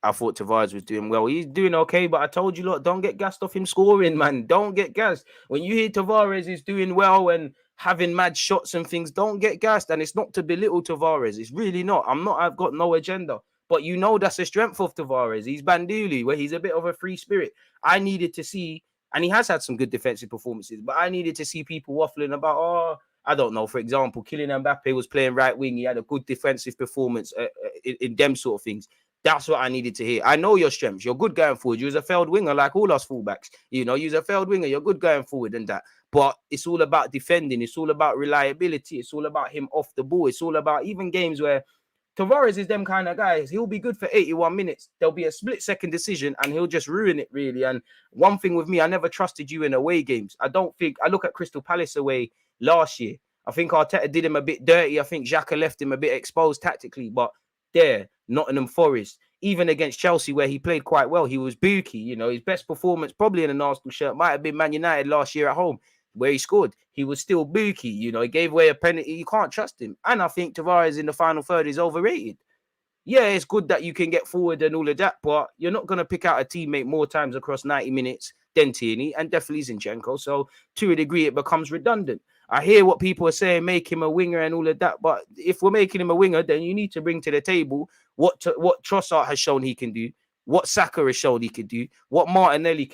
Speaker 3: I thought Tavares was doing well. He's doing okay, but I told you, look, don't get gassed off him scoring, man. Don't get gassed. When you hear Tavares is doing well and having mad shots and things, don't get gassed. And it's not to belittle Tavares. It's really not. I've got no agenda. But you know that's the strength of Tavares. He's Banduli, where he's a bit of a free spirit. I needed to see, and he has had some good defensive performances, but I needed to see people waffling about, I don't know, for example, Kylian Mbappe was playing right wing. He had a good defensive performance in them sort of things. That's what I needed to hear. I know your strengths. You're good going forward. You was a failed winger like all us fullbacks. You know, you're a failed winger. You're good going forward and that. But it's all about defending. It's all about reliability. It's all about him off the ball. It's all about even games where Tavares is them kind of guys. He'll be good for 81 minutes. There'll be a split-second decision and he'll just ruin it, really. And one thing with me, I never trusted you in away games. I look at Crystal Palace away last year. I think Arteta did him a bit dirty. I think Xhaka left him a bit exposed tactically. But there, Nottingham Forest, even against Chelsea, where he played quite well, he was booky. You know, his best performance probably in an Arsenal shirt might have been Man United last year at home, where he scored. He was still booky. You know, he gave away a penalty. You can't trust him. And I think Tavares in the final third is overrated. Yeah, it's good that you can get forward and all of that, but you're not going to pick out a teammate more times across 90 minutes than Tierney and definitely Zinchenko. So to a degree, it becomes redundant. I hear what people are saying, make him a winger and all of that. But if we're making him a winger, then you need to bring to the table what Trossard has shown he can do, what Saka has shown he can do, what Martinelli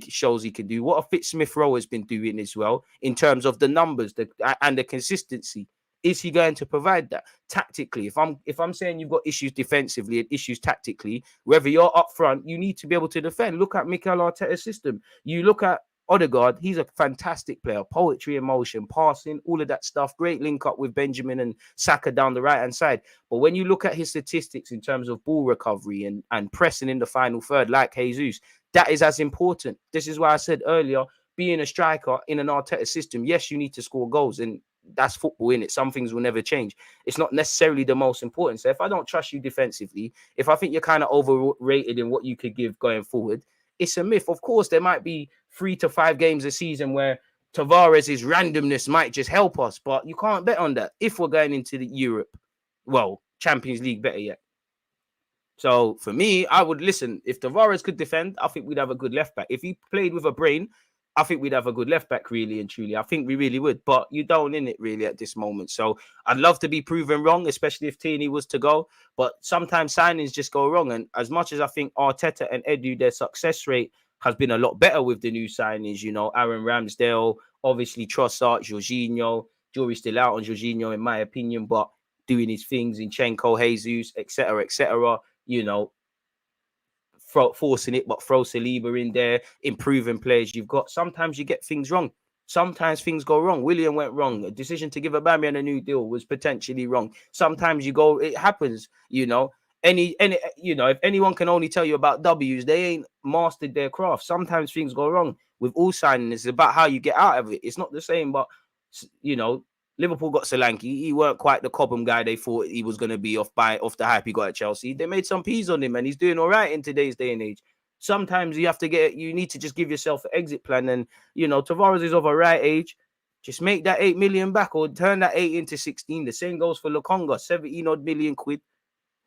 Speaker 3: shows he can do, what a Fitzsmith Rowe has been doing as well in terms of the numbers and the consistency. Is he going to provide that tactically? If I'm saying you've got issues defensively and issues tactically, whether you're up front, you need to be able to defend. Look at Mikel Arteta's system. You look at Odegaard, he's a fantastic player. Poetry in motion, passing, all of that stuff. Great link up with Benjamin and Saka down the right-hand side. But when you look at his statistics in terms of ball recovery and pressing in the final third, like Jesus, that is as important. This is why I said earlier, being a striker in an Arteta system, yes, you need to score goals. And that's football, in it. Some things will never change. It's not necessarily the most important. So if I don't trust you defensively, if I think you're kind of overrated in what you could give going forward, it's a myth. Of course, there might be 3 to 5 games a season where Tavares' randomness might just help us, but you can't bet on that if we're going into the Europe, well, Champions League, better yet. So for me, I would listen. If Tavares could defend, I think we'd have a good left back. If he played with a brain, I think we'd have a good left back, really and truly. I think we really would, but you don't in it really at this moment. So I'd love to be proven wrong, especially if Tierney was to go. But sometimes signings just go wrong. And as much as I think Arteta and Edu, their success rate has been a lot better with the new signings, you know, Aaron Ramsdale, obviously Trossard, Jorginho. Jury's still out on Jorginho, in my opinion, but doing his things, Zinchenko, Jesus, etc., you know, forcing it, but throw SALIBA in there, improving players you've got. Sometimes you get things wrong. Sometimes things go wrong. William went wrong. A decision to give Aubameyang a new deal was potentially wrong. Sometimes it happens, you know. You know, if anyone can only tell you about W's, they ain't mastered their craft. Sometimes things go wrong with all signings. It's about how you get out of it. It's not the same, but you know, Liverpool got Solanke. He weren't quite the Cobham guy they thought he was going to be off the hype he got at Chelsea. They made some peas on him, and he's doing all right in today's day and age. Sometimes you need to just give yourself an exit plan. And, you know, Tavares is of a right age. Just make that 8 million back or turn that 8 into 16. The same goes for Lokonga, 17-odd million quid.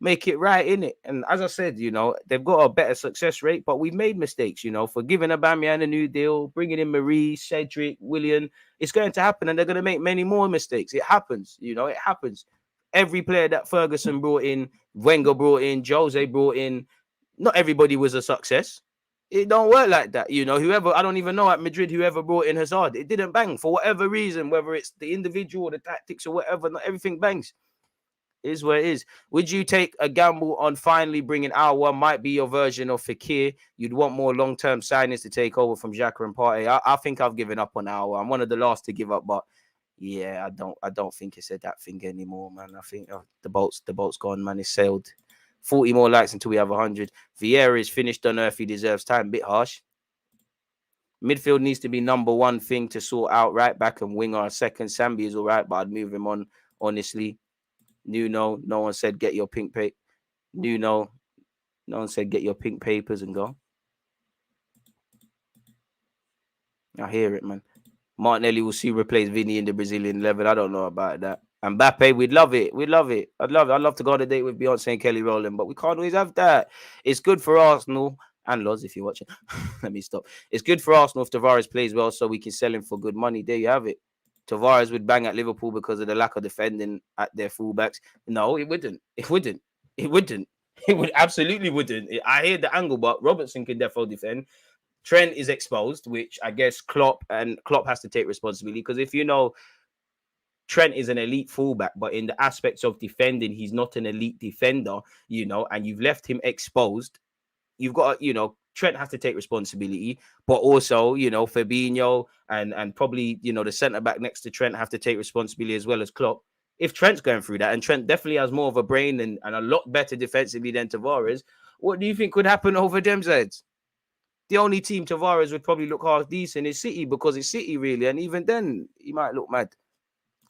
Speaker 3: Make it right, innit? And as I said, you know, they've got a better success rate, but we've made mistakes, you know, for giving Aubameyang a new deal, bringing in Marie, Cedric, Willian. It's going to happen, and they're going to make many more mistakes. It happens, you know, it happens. Every player that Ferguson brought in, Wenger brought in, Jose brought in, not everybody was a success. It don't work like that, you know. I don't even know at Madrid, whoever brought in Hazard, it didn't bang for whatever reason, whether it's the individual or the tactics or whatever, not everything bangs. Is what it is. Would you take a gamble on finally bringing Aouar? Might be your version of Fekir. You'd want more long-term signings to take over from Xhaka and Partey. I think I've given up on Aouar. I'm one of the last to give up, but yeah, I don't think it's that thing anymore, man. I think the boat's gone, man. It's sailed. 40 more likes until we have 100. Vieira is finished on earth. He deserves time. Bit harsh. Midfield needs to be number one thing to sort out. Right back and winger. Second, Sambi is all right, but I'd move him on, honestly. No one said get your pink paper. No one said get your pink papers and go. I hear it, man. Martinelli will soon replace Vinny in the Brazilian level. I don't know about that. And Mbappe, we'd love it. We'd love it. I'd love to go on a date with Beyonce and Kelly Rowland, but we can't always have that. It's good for Arsenal and Loz if you're watching. Let me stop. It's good for Arsenal if Tavares plays well, so we can sell him for good money. There you have it. Tavares would bang at Liverpool because of the lack of defending at their fullbacks. No, it wouldn't. It wouldn't. It wouldn't. It would absolutely wouldn't. I hear the angle, but Robertson can definitely defend. Trent is exposed, which I guess Klopp has to take responsibility, because if you know Trent is an elite fullback, but in the aspects of defending, he's not an elite defender, and you've left him exposed. You've got, Trent has to take responsibility, but also, Fabinho and probably, the centre back next to Trent have to take responsibility as well as Klopp. If Trent's going through that, and Trent definitely has more of a brain and a lot better defensively than Tavares, what do you think could happen over them sides? The only team Tavares would probably look half decent is City, because it's City, really. And even then, he might look mad.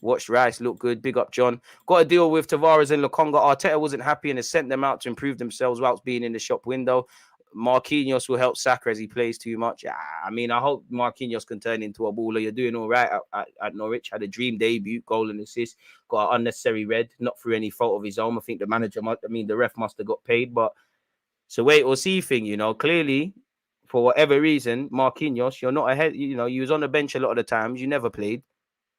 Speaker 3: Watch Rice look good. Big up, John. Got to deal with Tavares and Lokonga. Arteta wasn't happy and has sent them out to improve themselves whilst being in the shop window. Marquinhos will help Saka as he plays too much. I mean, I hope Marquinhos can turn into a baller. You're doing all right at Norwich. Had a dream debut, goal and assist. Got an unnecessary red, not through any fault of his own. I think the ref must have got paid. But it's a wait or see thing, Clearly, for whatever reason, Marquinhos, you're not ahead. You was on the bench a lot of the times. You never played.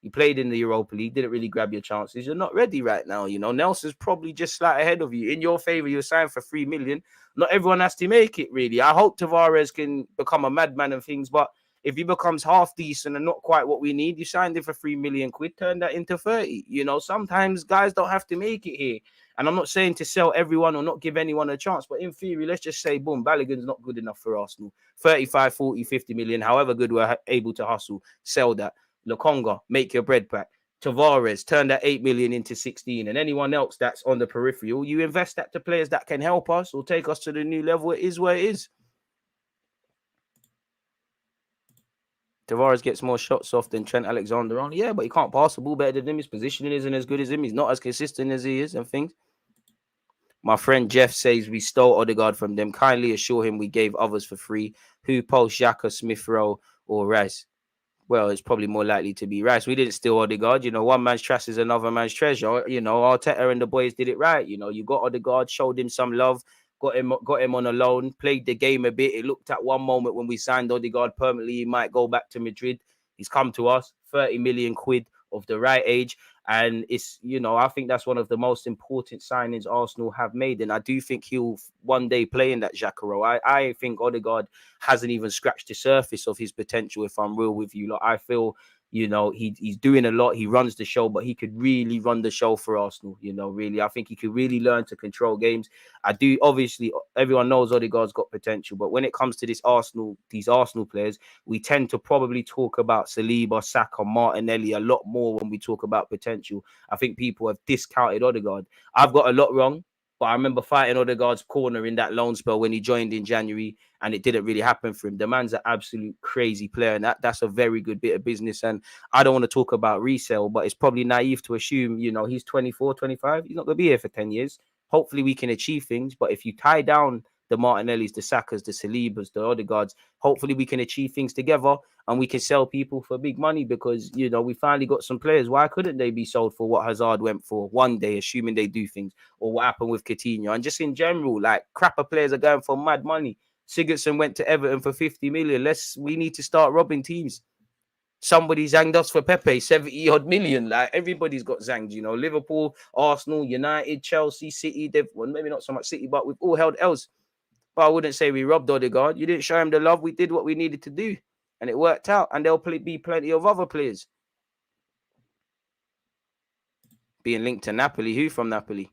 Speaker 3: You played in the Europa League, didn't really grab your chances. You're not ready right now. Nelson's probably just slight ahead of you. In your favor, you're signed for 3 million. Not everyone has to make it, really. I hope Tavares can become a madman and things, but if he becomes half decent and not quite what we need, you signed him for 3 million quid, turn that into 30. Sometimes guys don't have to make it here. And I'm not saying to sell everyone or not give anyone a chance, but in theory, let's just say, boom, Balogun's not good enough for Arsenal. 35, 40, 50 million, however good we're able to hustle, sell that. Lokonga, make your bread back. Tavares, turn that 8 million into 16. And anyone else that's on the peripheral, you invest that to players that can help us or take us to the new level. It is where it is. Tavares gets more shots off than Trent Alexander-Arnold. Yeah, but he can't pass the ball better than him. His positioning isn't as good as him. He's not as consistent as he is and things. My friend Jeff says we stole Odegaard from them. Kindly assure him we gave others for free. Who post Xhaka, Smith Rowe, or Rice? Well, it's probably more likely to be Rice. We didn't steal Odegaard. One man's trash is another man's treasure. Arteta and the boys did it right. You got Odegaard, showed him some love, got him on a loan, played the game a bit. It looked at one moment when we signed Odegaard permanently, he might go back to Madrid. He's come to us, 30 million quid of the right age. And it's, I think that's one of the most important signings Arsenal have made. And I do think he'll one day play in that Xhaka role. I think Odegaard hasn't even scratched the surface of his potential, if I'm real with you. I feel, he's doing a lot. He runs the show, but he could really run the show for Arsenal, really. I think he could really learn to control games. Obviously, everyone knows Odegaard's got potential, but when it comes to these Arsenal players, we tend to probably talk about Saliba, Saka, Martinelli a lot more when we talk about potential. I think people have discounted Odegaard. I've got a lot wrong, but I remember fighting Odegaard's corner in that loan spell when he joined in January, and it didn't really happen for him. The man's an absolute crazy player, and that's a very good bit of business. And I don't want to talk about resale, but it's probably naive to assume, he's 24, 25. He's not going to be here for 10 years. Hopefully we can achieve things, but if you tie down the Martinellis, the Sakas, the Salibas, the Odegaards, hopefully we can achieve things together and we can sell people for big money because, we finally got some players. Why couldn't they be sold for what Hazard went for one day, assuming they do things, or what happened with Coutinho? And just in general, crapper players are going for mad money. Sigurdsson went to Everton for 50 million. We need to start robbing teams. Somebody zanged us for Pepe, 70 odd million. Everybody's got zanged, Liverpool, Arsenal, United, Chelsea, City. Maybe not so much City, but we've all held L's. But I wouldn't say we robbed Odegaard. You didn't show him the love. We did what we needed to do, and it worked out. And there'll be plenty of other players being linked to Napoli. Who from Napoli?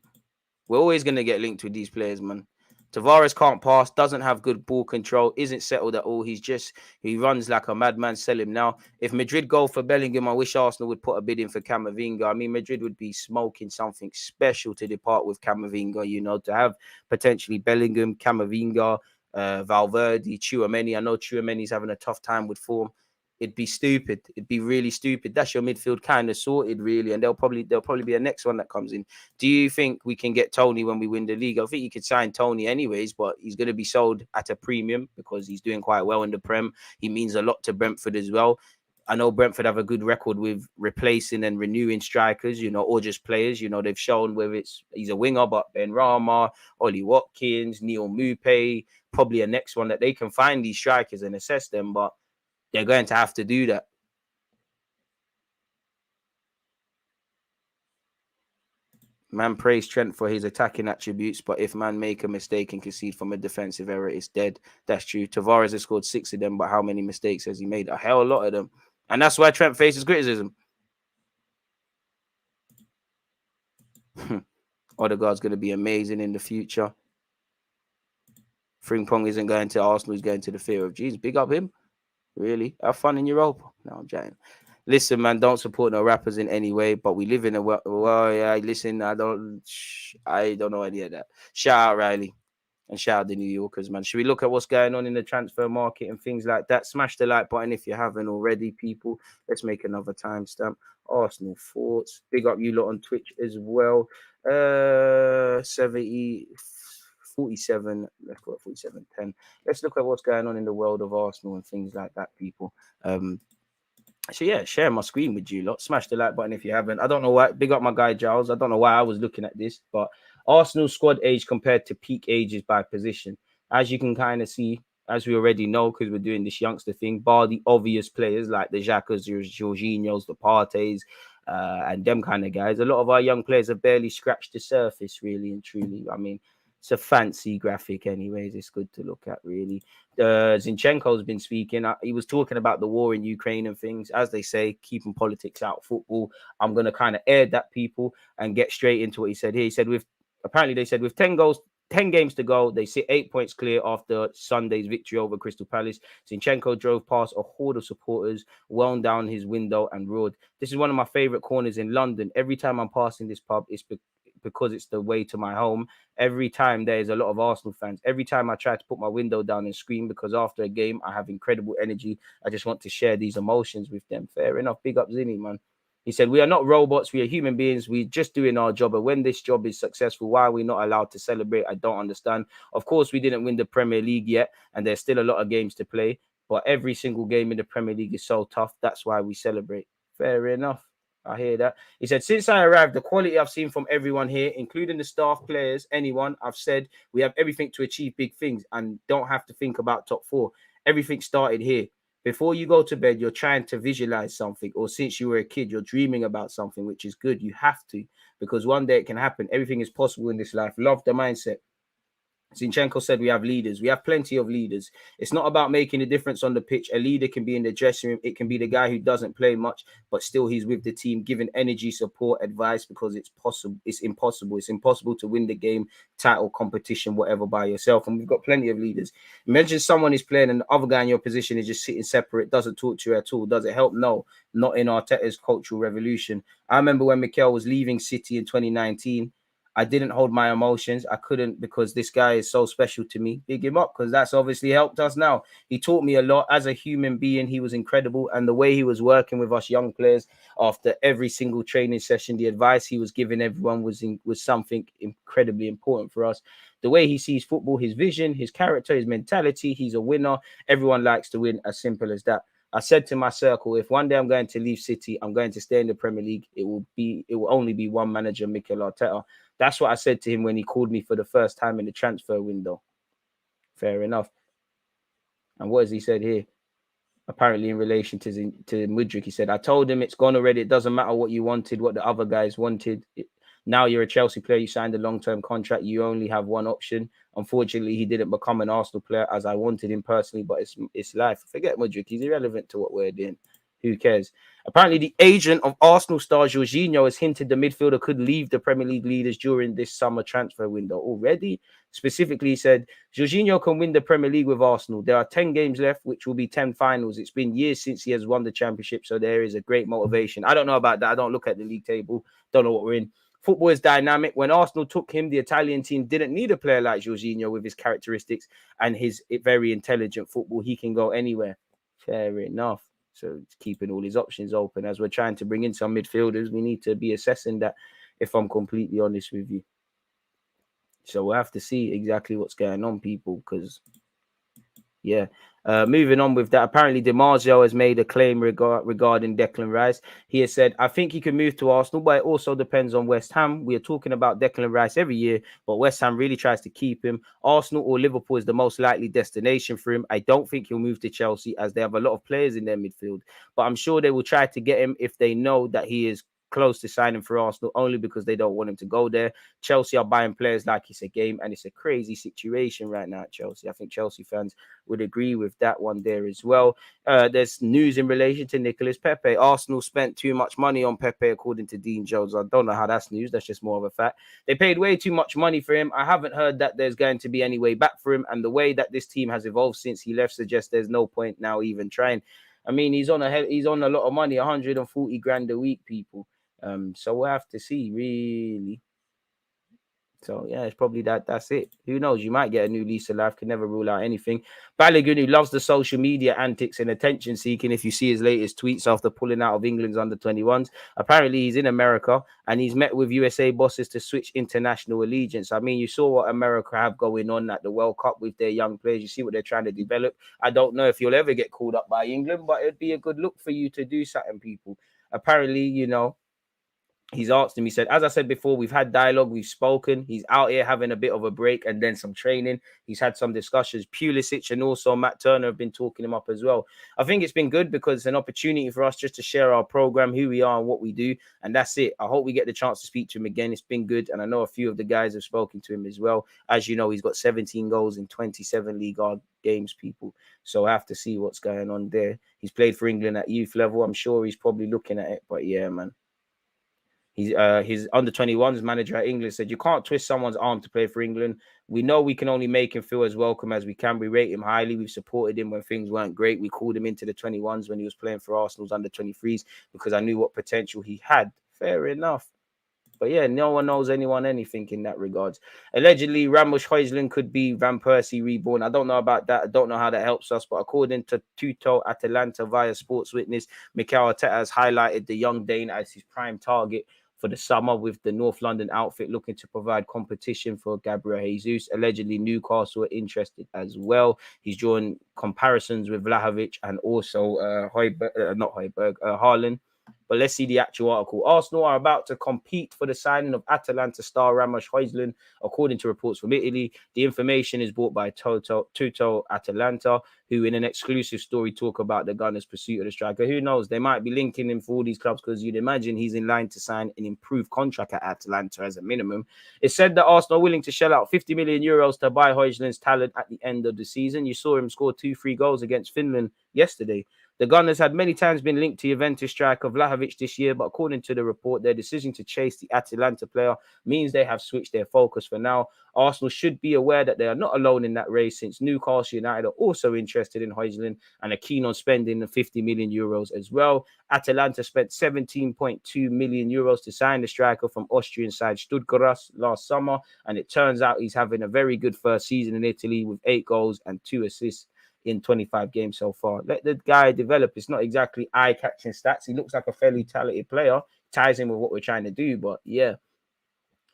Speaker 3: We're always going to get linked with these players, man. Tavares can't pass, doesn't have good ball control, isn't settled at all. He runs like a madman. Sell him now. If Madrid go for Bellingham, I wish Arsenal would put a bid in for Camavinga. I mean, Madrid would be smoking something special to depart with Camavinga, to have potentially Bellingham, Camavinga, Valverde, Tchouameni. I know Tchouameni's having a tough time with form. it'd be stupid. It'd be really stupid. That's your midfield kind of sorted, really, and there'll probably be a next one that comes in. Do you think we can get Tony when we win the league? I think you could sign Tony anyways, but he's going to be sold at a premium because he's doing quite well in the Prem. He means a lot to Brentford as well. I know Brentford have a good record with replacing and renewing strikers, or just players. They've shown whether he's a winger, but Ben Rama, Ollie Watkins, Neil Mupe, probably a next one that they can find these strikers and assess them, but they're going to have to do that. Man praised Trent for his attacking attributes, but if man make a mistake and concede from a defensive error, it's dead. That's true. Tavares has scored 6 of them, but how many mistakes has he made? A hell of a lot of them. And that's why Trent faces criticism. Odegaard's going to be amazing in the future. Frimpong isn't going to Arsenal, he's going to the fear of Jesus. Big up him. Really? Have fun in Europa. No, I'm joking. Listen, man, don't support no rappers in any way, but we live in a world. Well, yeah, listen, I don't know any of that. Shout out Riley. And shout out the New Yorkers, man. Should we look at what's going on in the transfer market and things like that? Smash the like button if you haven't already, people. Let's make another timestamp. Arsenal thoughts. Big up you lot on Twitch as well. 47. Let's go at 47.10. Let's look at what's going on in the world of Arsenal and things like that, people. So yeah, share my screen with you lot. Smash the like button if you haven't. I don't know why. Big up my guy Giles. I don't know why I was looking at this, but Arsenal squad age compared to peak ages by position. As you can kind of see, as we already know, because we're doing this youngster thing, bar the obvious players like the Xhakas, the Jorginhos, the Parteys, and them kind of guys. A lot of our young players have barely scratched the surface, really and truly. I mean, it's a fancy graphic anyways. It's good to look at, really. Zinchenko's been speaking. He was talking about the war in Ukraine and things. As they say, keeping politics out of football. I'm going to kind of air that, people, and get straight into what he said here. He said apparently they said with 10 games to go, they sit 8 points clear after Sunday's victory over Crystal Palace. Zinchenko drove past a horde of supporters, wound down his window and roared. This is one of my favorite corners in London. Every time I'm passing this pub, it's because it's the way to my home. Every time there's a lot of Arsenal fans. Every time I try to put my window down and scream, because after a game, I have incredible energy. I just want to share these emotions with them. Fair enough. Big up Zinni, man. He said, we are not robots. We are human beings. We're just doing our job. And when this job is successful, why are we not allowed to celebrate? I don't understand. Of course, we didn't win the Premier League yet, and there's still a lot of games to play. But every single game in the Premier League is so tough. That's why we celebrate. Fair enough. I hear that. He said, since I arrived, the quality I've seen from everyone here, including the staff, players, anyone, I've said we have everything to achieve big things and don't have to think about top 4. Everything started here. Before you go to bed, you're trying to visualize something, or since you were a kid, you're dreaming about something, which is good. You have to, because one day it can happen. Everything is possible in this life. Love the mindset. Zinchenko said we have leaders. We have plenty of leaders. It's not about making a difference on the pitch. A leader can be in the dressing room. It can be the guy who doesn't play much, but still he's with the team, giving energy, support, advice, because it's possible. It's impossible. It's impossible to win the game, title, competition, whatever by yourself. And we've got plenty of leaders. Imagine someone is playing and the other guy in your position is just sitting separate, doesn't talk to you at all. Does it help? No, not in Arteta's cultural revolution. I remember when Mikel was leaving City in 2019, I didn't hold my emotions. I couldn't, because this guy is so special to me. Big him up, because that's obviously helped us now. He taught me a lot as a human being. He was incredible. And the way he was working with us young players after every single training session, the advice he was giving everyone was something incredibly important for us. The way he sees football, his vision, his character, his mentality, he's a winner. Everyone likes to win, as simple as that. I said to my circle, if one day I'm going to leave City, I'm going to stay in the Premier League, it will only be one manager, Mikel Arteta. That's what I said to him when he called me for the first time in the transfer window. Fair enough. And what has he said here? Apparently in relation to Mudryk, he said, I told him it's gone already. It doesn't matter what you wanted, what the other guys wanted. Now you're a Chelsea player. You signed a long-term contract. You only have one option. Unfortunately, he didn't become an Arsenal player as I wanted him personally, but it's life. Forget Mudryk. He's irrelevant to what we're doing. Who cares? Apparently, the agent of Arsenal star Jorginho has hinted the midfielder could leave the Premier League leaders during this summer transfer window already. Specifically, he said, Jorginho can win the Premier League with Arsenal. There are 10 games left, which will be 10 finals. It's been years since he has won the championship, so there is a great motivation. I don't know about that. I don't look at the league table. Don't know what we're in. Football is dynamic. When Arsenal took him, the Italian team didn't need a player like Jorginho with his characteristics and his very intelligent football. He can go anywhere. Fair enough. So it's keeping all his options open. As we're trying to bring in some midfielders, we need to be assessing that, if I'm completely honest with you. So we'll have to see exactly what's going on, people, because, yeah. Moving on with that, apparently DiMarzio has made a claim regarding Declan Rice. He has said, I think he can move to Arsenal, but it also depends on West Ham. We are talking about Declan Rice every year, but West Ham really tries to keep him. Arsenal or Liverpool is the most likely destination for him. I don't think he'll move to Chelsea, as they have a lot of players in their midfield, but I'm sure they will try to get him if they know that he is close to signing for Arsenal, only because they don't want him to go there. Chelsea are buying players like it's a game, and it's a crazy situation right now at Chelsea. I think Chelsea fans would agree with that one there as well. There's news in relation to Nicolas Pepe. Arsenal spent too much money on Pepe, according to Dean Jones. I don't know how that's news. That's just more of a fact. They paid way too much money for him. I haven't heard that there's going to be any way back for him, and the way that this team has evolved since he left suggests there's no point now even trying. I mean, he's on a lot of money, 140 grand a week, people. So we'll have to see, really. So, yeah, it's probably that's it. Who knows? You might get a new lease of life. Can never rule out anything. Balogun, who loves the social media antics and attention seeking, if you see his latest tweets after pulling out of England's under-21s, apparently he's in America and he's met with USA bosses to switch international allegiance. I mean, you saw what America have going on at the World Cup with their young players. You see what they're trying to develop. I don't know if you'll ever get called up by England, but it'd be a good look for you to do something, people. Apparently, you know, he's asked him, he said, as I said before, we've had dialogue, we've spoken. He's out here having a bit of a break and then some training. He's had some discussions. Pulisic and also Matt Turner have been talking him up as well. I think it's been good because it's an opportunity for us just to share our program, who we are and what we do. And that's it. I hope we get the chance to speak to him again. It's been good. And I know a few of the guys have spoken to him as well. As you know, he's got 17 goals in 27 league games, people. So I have to see what's going on there. He's played for England at youth level. I'm sure he's probably looking at it. But yeah, man. He's his under-21s manager at England said, you can't twist someone's arm to play for England. We know we can only make him feel as welcome as we can. We rate him highly. We've supported him when things weren't great. We called him into the 21s when he was playing for Arsenal's under-23s because I knew what potential he had. Fair enough. But yeah, no one knows anything in that regards. Allegedly, Rasmus Højlund could be Van Persie reborn. I don't know about that. I don't know how that helps us. But according to TUCHEL Atalanta via Sports Witness, Mikel Arteta has highlighted the young Dane as his prime target for the summer, with the North London outfit looking to provide competition for Gabriel Jesus. Allegedly, Newcastle are interested as well. He's drawn comparisons with Vlahovic and also Haaland. But let's see the actual article. Arsenal are about to compete for the signing of Atalanta star Rasmus Højlund, according to reports from Italy. The information is brought by TUCHEL Atalanta, who in an exclusive story talk about the Gunners' pursuit of the striker. Who knows? They might be linking him for all these clubs because you'd imagine he's in line to sign an improved contract at Atalanta as a minimum. It's said that Arsenal are willing to shell out 50 million euros to buy Højlund's talent at the end of the season. You saw him score 2-3 goals against Finland yesterday. The Gunners had many times been linked to Juventus striker Vlahovic this year, but according to the report, their decision to chase the Atalanta player means they have switched their focus for now. Arsenal should be aware that they are not alone in that race, since Newcastle United are also interested in Højlund and are keen on spending the 50 million euros as well. Atalanta spent 17.2 million euros to sign the striker from Austrian side Stuttgart last summer, and it turns out he's having a very good first season in Italy with 8 goals and 2 assists in 25 games so far. Let the guy develop. It's not exactly eye-catching stats. He looks like a fairly talented player. Ties in with what we're trying to do. But yeah,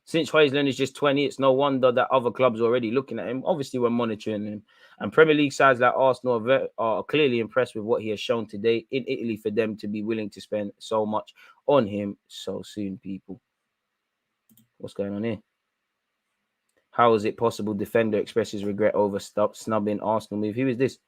Speaker 3: since Højlund is just 20, it's no wonder that other clubs are already looking at him. Obviously, we're monitoring him. And Premier League sides like Arsenal are clearly impressed with what he has shown today in Italy for them to be willing to spend so much on him so soon, people. What's going on here? How is it possible defender expresses regret over snubbing Arsenal move? Who is this?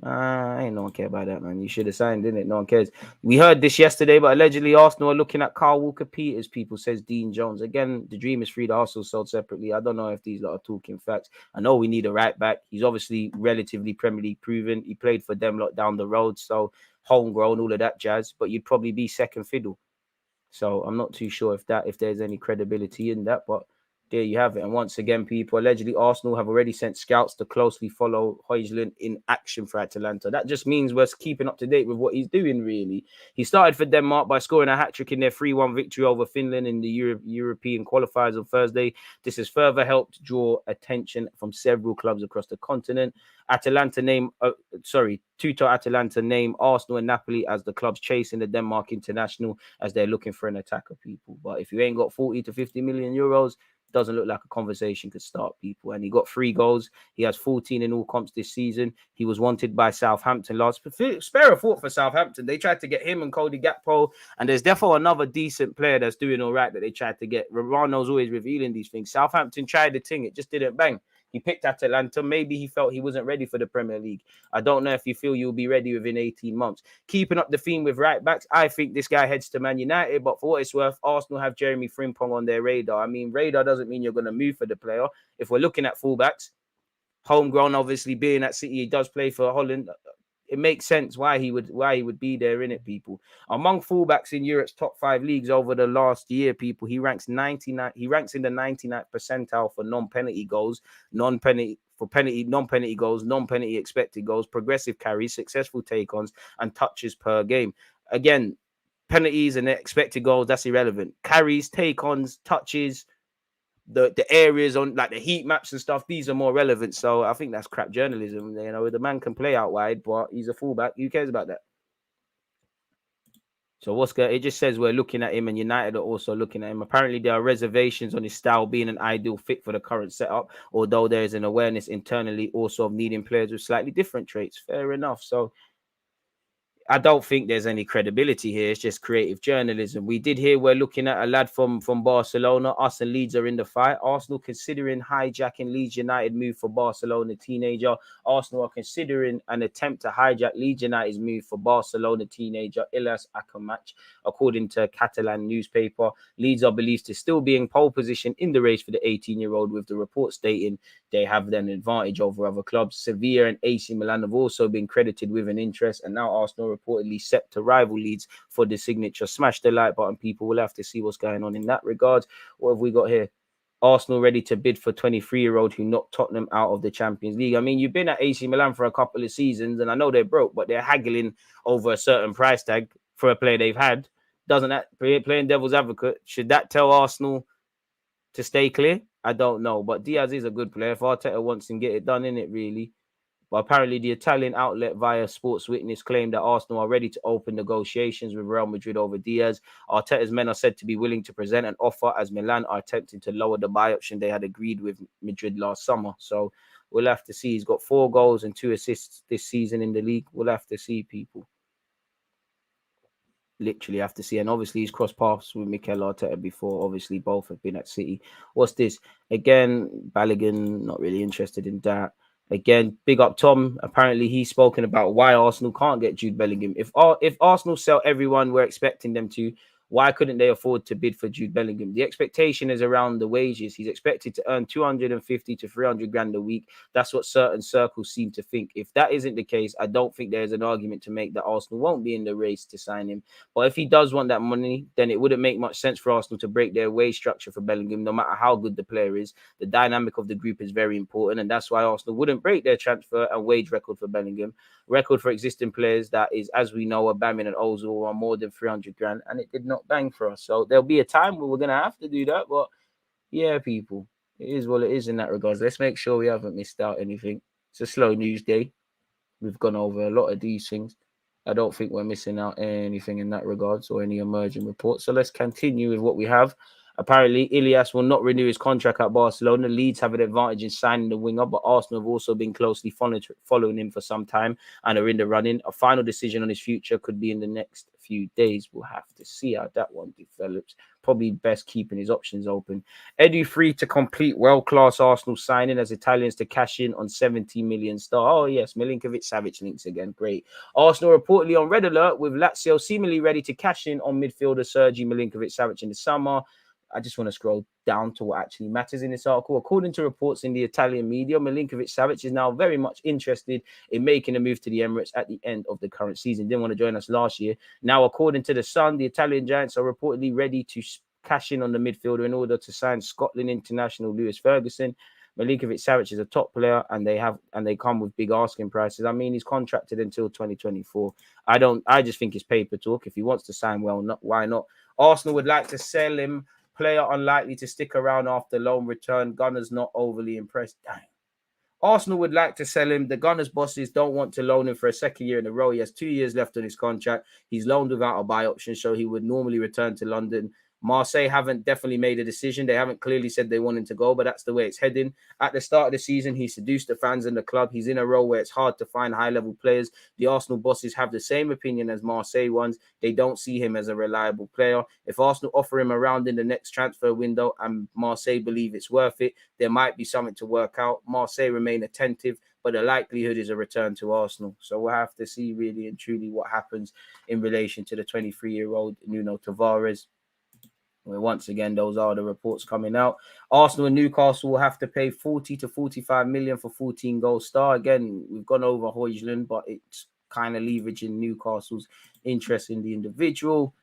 Speaker 3: Ain't no one care about that, man. You should have signed, didn't it? No one cares. We heard this yesterday, but allegedly Arsenal are looking at Carl Walker-Peters, people, says Dean Jones. Again, the dream is free. The Arsenal sold separately. I don't know if these lot are talking facts. I know we need a right back. He's obviously relatively Premier League proven. He played for them lot down the road, so homegrown, all of that jazz. But you'd probably be second fiddle. So I'm not too sure if there's any credibility in that, but There you have it. And once again, people, allegedly Arsenal have already sent scouts to closely follow Højlund in action for Atalanta. That just means we're keeping up to date with what he's doing, really. He started for Denmark by scoring a hat-trick in their 3-1 victory over Finland in the European qualifiers on Thursday. This has further helped draw attention from several clubs across the continent. Tuchel Atalanta name Arsenal and Napoli as the clubs chasing the Denmark international as they're looking for an attacker, people. But if you ain't got 40 to 50 million euros, doesn't look like a conversation could start, people. And he got 3 goals. He has 14 in all comps this season. He was wanted by Southampton last. Spare a thought for Southampton. They tried to get him and Cody Gakpo. And there's definitely another decent player that's doing all right that they tried to get. Romano's always revealing these things. Southampton tried the thing. It just didn't bang. He picked Atalanta. Maybe he felt he wasn't ready for the Premier League. I don't know if you feel you'll be ready within 18 months. Keeping up the theme with right backs, I think this guy heads to Man United, but for what it's worth, Arsenal have Jeremie Frimpong on their radar. I mean, radar doesn't mean you're going to move for the player. If we're looking at fullbacks, homegrown, obviously being at City, he does play for Holland. It makes sense why he would be there, in it, people. Among fullbacks in Europe's top 5 leagues over the last year, people, he ranks 99. He ranks in the 99th percentile for non-penalty goals, non-penalty goals, non-penalty expected goals, progressive carries, successful take-ons, and touches per game. Again, penalties and expected goals, that's irrelevant. Carries, take-ons, touches, the areas on like the heat maps and stuff, these are more relevant. So I think that's crap journalism. You know, the man can play out wide, but he's a fullback. Who cares about that? So what's good? It just says we're looking at him, and United are also looking at him. Apparently, there are reservations on his style being an ideal fit for the current setup, although there is an awareness internally also of needing players with slightly different traits. Fair enough. So I don't think there's any credibility here. It's just creative journalism. We did hear we're looking at a lad from Barcelona. Us and Leeds are in the fight. Arsenal considering hijacking Leeds United move for Barcelona teenager. Arsenal are considering an attempt to hijack Leeds United's move for Barcelona teenager Ilyas Akamatch, according to a Catalan newspaper. Leeds are believed to still be in pole position in the race for the 18-year-old, with the report stating they have an advantage over other clubs. Sevilla and AC Milan have also been credited with an interest, and now Arsenal reportedly set to rival Leeds for the signature. Smash the like button, people. We'll have to see what's going on in that regard. What have we got here? Arsenal ready to bid for 23-year-old who knocked Tottenham out of the Champions League. I mean, you've been at AC Milan for a couple of seasons, and I know they're broke, but they're haggling over a certain price tag for a player they've had. Doesn't that, playing devil's advocate, should that tell Arsenal to stay clear? I don't know, but Diaz is a good player. If Arteta wants to get it done, in it really. But apparently the Italian outlet via Sports Witness claimed that Arsenal are ready to open negotiations with Real Madrid over Diaz. Arteta's men are said to be willing to present an offer, as Milan are attempting to lower the buy option they had agreed with Madrid last summer. So we'll have to see. He's got 4 goals and 2 assists this season in the league. We'll have to see, people. Literally have to see. And obviously he's crossed paths with Mikel Arteta before. Obviously both have been at City. What's this? Again, Balogun, not really interested in that. Again, big up Tom. Apparently he's spoken about why Arsenal can't get Jude Bellingham. If Arsenal sell everyone we're expecting them to, why couldn't they afford to bid for Jude Bellingham? The expectation is around the wages. He's expected to earn 250 to 300 grand a week. That's what certain circles seem to think. If that isn't the case, I don't think there's an argument to make that Arsenal won't be in the race to sign him. But if he does want that money, then it wouldn't make much sense for Arsenal to break their wage structure for Bellingham, no matter how good the player is. The dynamic of the group is very important, and that's why Arsenal wouldn't break their transfer and wage record for Bellingham. Record for existing players, that is, as we know, Aubameyang and Ozil are more than 300 grand, and it did not bang for us. So there'll be a time where we're going to have to do that. But yeah, people, it is what it is in that regard. Let's make sure we haven't missed out anything. It's a slow news day. We've gone over a lot of these things. I don't think we're missing out anything in that regards or any emerging reports. So let's continue with what we have. Apparently, Ilyas will not renew his contract at Barcelona. Leeds have an advantage in signing the winger, but Arsenal have also been closely following him for some time and are in the running. A final decision on his future could be in the next few days. We'll have to see how that one develops. Probably best keeping his options open. Edu free to complete world-class Arsenal signing as Italians to cash in on 70 million star. Oh, yes, Milinkovic-Savic links again. Great. Arsenal reportedly on red alert with Lazio seemingly ready to cash in on midfielder Sergei Milinkovic-Savic in the summer. I just want to scroll down to what actually matters in this article. According to reports in the Italian media, Milinkovic-Savic is now very much interested in making a move to the Emirates at the end of the current season. Didn't want to join us last year. Now, according to The Sun, the Italian Giants are reportedly ready to cash in on the midfielder in order to sign Scotland international Lewis Ferguson. Milinkovic-Savic is a top player, and they come with big asking prices. I mean, he's contracted until 2024. I just think it's paper talk. If he wants to sign, well, why not? Arsenal would like to sell him. Player unlikely to stick around after loan return. Gunners not overly impressed. Dang. Arsenal would like to sell him. The Gunners bosses don't want to loan him for a second year in a row. He has 2 years left on his contract. He's loaned without a buy option, so he would normally return to London. Marseille haven't definitely made a decision. They haven't clearly said they want him to go, but that's the way it's heading. At the start of the season, he seduced the fans in the club. He's in a role where it's hard to find high-level players. The Arsenal bosses have the same opinion as Marseille ones. They don't see him as a reliable player. If Arsenal offer him around in the next transfer window and Marseille believe it's worth it, there might be something to work out. Marseille remain attentive, but the likelihood is a return to Arsenal. So we'll have to see really and truly what happens in relation to the 23-year-old Nuno Tavares. Well, once again, those are the reports coming out. Arsenal and Newcastle will have to pay 40 to 45 million for 14-goal star. Again, we've gone over Højlund, but it's kind of leveraging Newcastle's interest in the individual.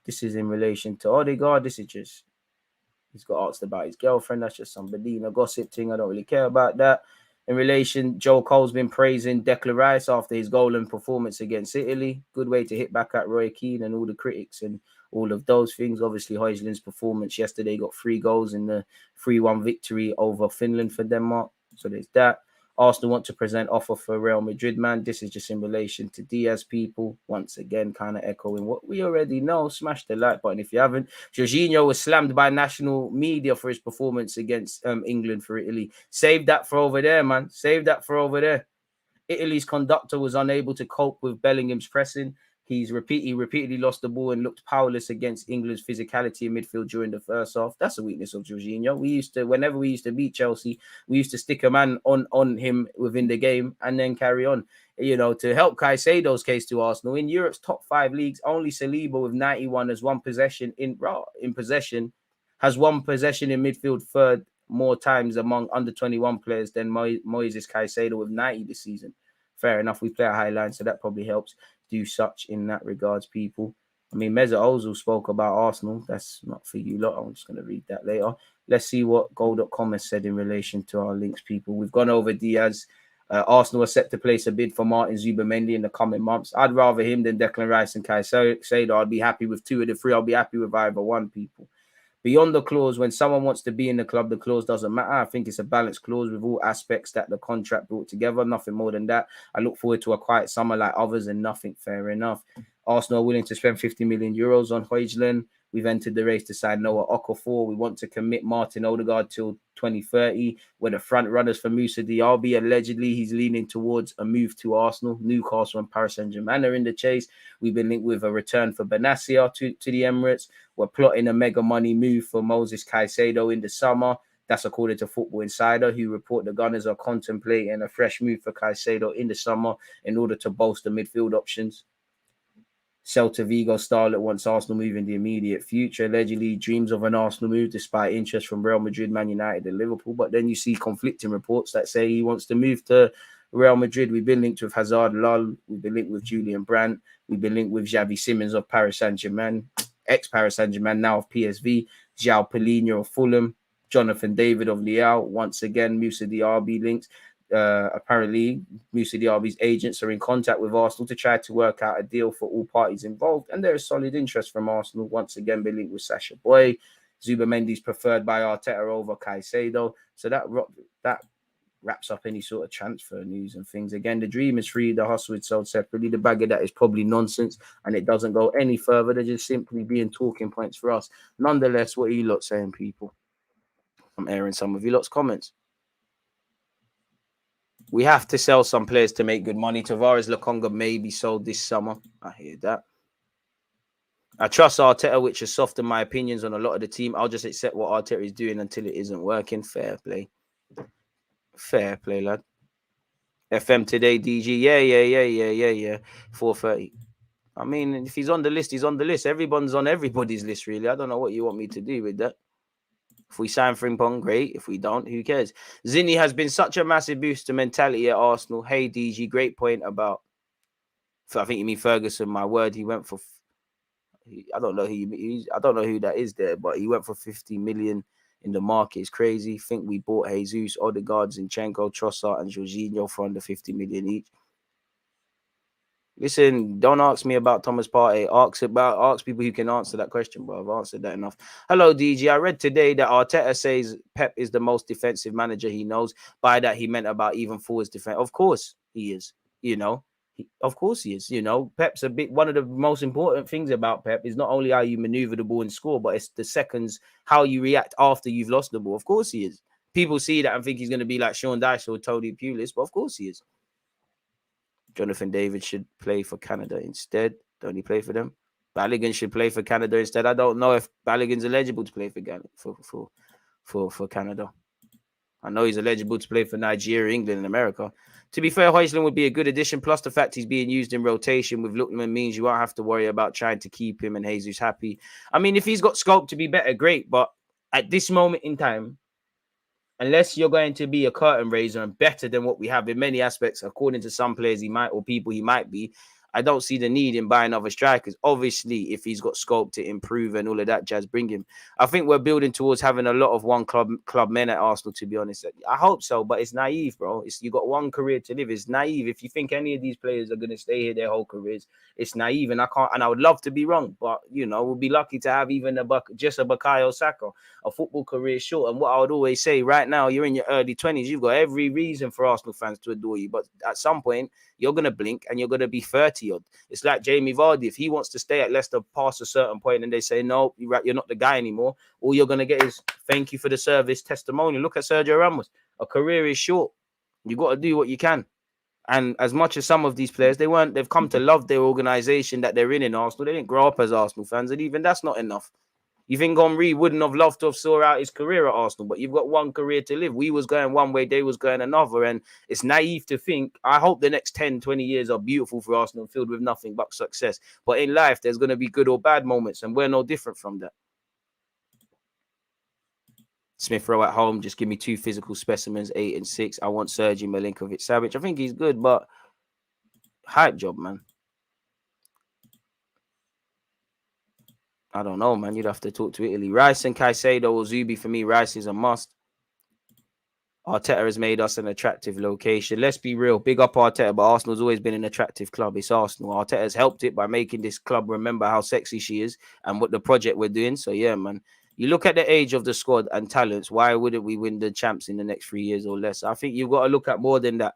Speaker 3: This is in relation to Odegaard. This is just, he's got asked about his girlfriend. That's just some Bedina gossip thing. I don't really care about that. In relation, Joe Cole's been praising Declan Rice after his goal and performance against Italy. Good way to hit back at Roy Keane and all the critics and all of those things. Obviously, Højlund's performance yesterday got 3 goals in the 3-1 victory over Finland for Denmark. So there's that. Arsenal want to present offer for Real Madrid, man. This is just in relation to Diaz, people. Once again, kind of echoing what we already know. Smash the like button if you haven't. Jorginho was slammed by national media for his performance against England for Italy. Save that for over there, man. Save that for over there. Italy's conductor was unable to cope with Bellingham's pressing. He repeatedly lost the ball and looked powerless against England's physicality in midfield during the first half. That's a weakness of Jorginho. Whenever we used to beat Chelsea, we used to stick a man on him within the game and then carry on. You know, to help Caicedo's case to Arsenal, in Europe's top 5 leagues, only Saliba with 91 has one possession in possession in midfield third more times among under 21 players than Moises Caicedo with 90 this season. Fair enough, we play a high line, so that probably helps do such in that regards, people. I mean, Mesut Ozil spoke about Arsenal. That's not for you lot. I'm just going to read that later. Let's see what Goal.com has said in relation to our links, people. We've gone over Diaz. Arsenal are set to place a bid for Martin Zubimendi in the coming months. I'd rather him than Declan Rice and Caicedo. I'd be happy with 2 of the 3. I'll be happy with either one, people. Beyond the clause, when someone wants to be in the club, the clause doesn't matter. I think it's a balanced clause with all aspects that the contract brought together. Nothing more than that. I look forward to a quiet summer like others and nothing. Fair enough. Arsenal are willing to spend 50 million euros on Højlund. We've entered the race to sign Noah Okafor. We want to commit Martin Odegaard till 2030. We're the front runners for Moussa Diaby. Allegedly, he's leaning towards a move to Arsenal. Newcastle and Paris Saint-Germain are in the chase. We've been linked with a return for Benassia to the Emirates. We're plotting a mega money move for Moses Caicedo in the summer. That's according to Football Insider, who report the Gunners are contemplating a fresh move for Caicedo in the summer in order to bolster midfield options. Celta Vigo starlet wants Arsenal move in the immediate future. Allegedly dreams of an Arsenal move despite interest from Real Madrid, Man United and Liverpool. But then you see conflicting reports that say he wants to move to Real Madrid. We've been linked with Hazard Lul. We've been linked with Julian Brandt. We've been linked with Xavi Simons of Paris Saint-Germain, ex-Paris Saint-Germain, now of PSV. João Palhinha of Fulham. Jonathan David of Leal. Once again, Moussa Diaby linked. Apparently, Moussa Diaby's agents are in contact with Arsenal to try to work out a deal for all parties involved, and there is solid interest from Arsenal. Once again, being linked with Sacha Boey. Zubimendi's preferred by Arteta over Caicedo. So that wraps up any sort of transfer news and things. Again, the dream is free. The hustle is sold separately. The bag of that is probably nonsense, and it doesn't go any further. They're just simply being talking points for us. Nonetheless, what are you lot saying, people? I'm airing some of you lot's comments. We have to sell some players to make good money. Tavares Lokonga may be sold this summer. I hear that. I trust Arteta, which has softened my opinions on a lot of the team. I'll just accept what Arteta is doing until it isn't working. Fair play. Fair play, lad. FM today, DG. Yeah. 4:30. I mean, if he's on the list, he's on the list. Everyone's on everybody's list, really. I don't know what you want me to do with that. If we sign Frimpong, great. If we don't, who cares? Zinni has been such a massive boost to mentality at Arsenal. Hey, DG, great point about... I think you mean Ferguson, my word. He went for I don't know I don't know who that is there, but he went for 50 million in the market. It's crazy. Think we bought Jesus, Odegaard, Zinchenko, Trossard, and Jorginho for under 50 million each. Listen, don't ask me about Thomas Partey. Ask people who can answer that question, bro. I've answered that enough. Hello, DG. I read today that Arteta says Pep is the most defensive manager he knows. By that, he meant about even forwards defense. Of course he is, you know. Of course he is, you know. Pep's one of the most important things about Pep is not only how you maneuver the ball and score, but it's the seconds, how you react after you've lost the ball. Of course he is. People see that and think he's going to be like Sean Dyche or Tony Pulis, but of course he is. Jonathan David should play for Canada instead. Don't he play for them? Balogun should play for Canada instead. I don't know if Balogun's eligible to play for Canada. I know he's eligible to play for Nigeria, England, and America. To be fair, Højlund would be a good addition. Plus, the fact he's being used in rotation with Lookman means you won't have to worry about trying to keep him and Jesus happy. I mean, if he's got scope to be better, great. But at this moment in time, unless you're going to be a curtain raiser and better than what we have in many aspects, according to some players he might, or people he might be, I don't see the need in buying other strikers. Obviously, if he's got scope to improve and all of that jazz, bring him. I think we're building towards having a lot of one club men at Arsenal, to be honest. I hope so, but it's naive, bro. You got one career to live. It's naive. If you think any of these players are going to stay here their whole careers, it's naive. And I would love to be wrong, but, you know, we'll be lucky to have even just a Bukayo Saka. A football career short. And what I would always say, right now, you're in your early 20s. You've got every reason for Arsenal fans to adore you. But at some point, you're going to blink and you're going to be 30 odd. It's like Jamie Vardy. If he wants to stay at Leicester past a certain point and they say, no, you're not the guy anymore, all you're going to get is thank you for the service testimonial. Look at Sergio Ramos. A career is short. You got to do what you can. And as much as some of these players, they've come to love their organization that they're in Arsenal. They didn't grow up as Arsenal fans. And even that's not enough. You think Henry wouldn't have loved to have saw out his career at Arsenal, but you've got one career to live. We was going one way, they was going another, and it's naive to think, I hope the next 10, 20 years are beautiful for Arsenal, filled with nothing but success. But in life, there's going to be good or bad moments, and we're no different from that. Smith Rowe at home, just give me 2 physical specimens, 8 and 6. I want Sergej Milinkovic-Savic. I think he's good, but hype job, man. I don't know, man. You'd have to talk to Italy. Rice and Caicedo or Zubi. For me, Rice is a must. Arteta has made us an attractive location. Let's be real. Big up Arteta, but Arsenal's always been an attractive club. It's Arsenal. Arteta has helped it by making this club remember how sexy she is and what the project we're doing. So, yeah, man. You look at the age of the squad and talents. Why wouldn't we win the champs in the next 3 years or less? I think you've got to look at more than that.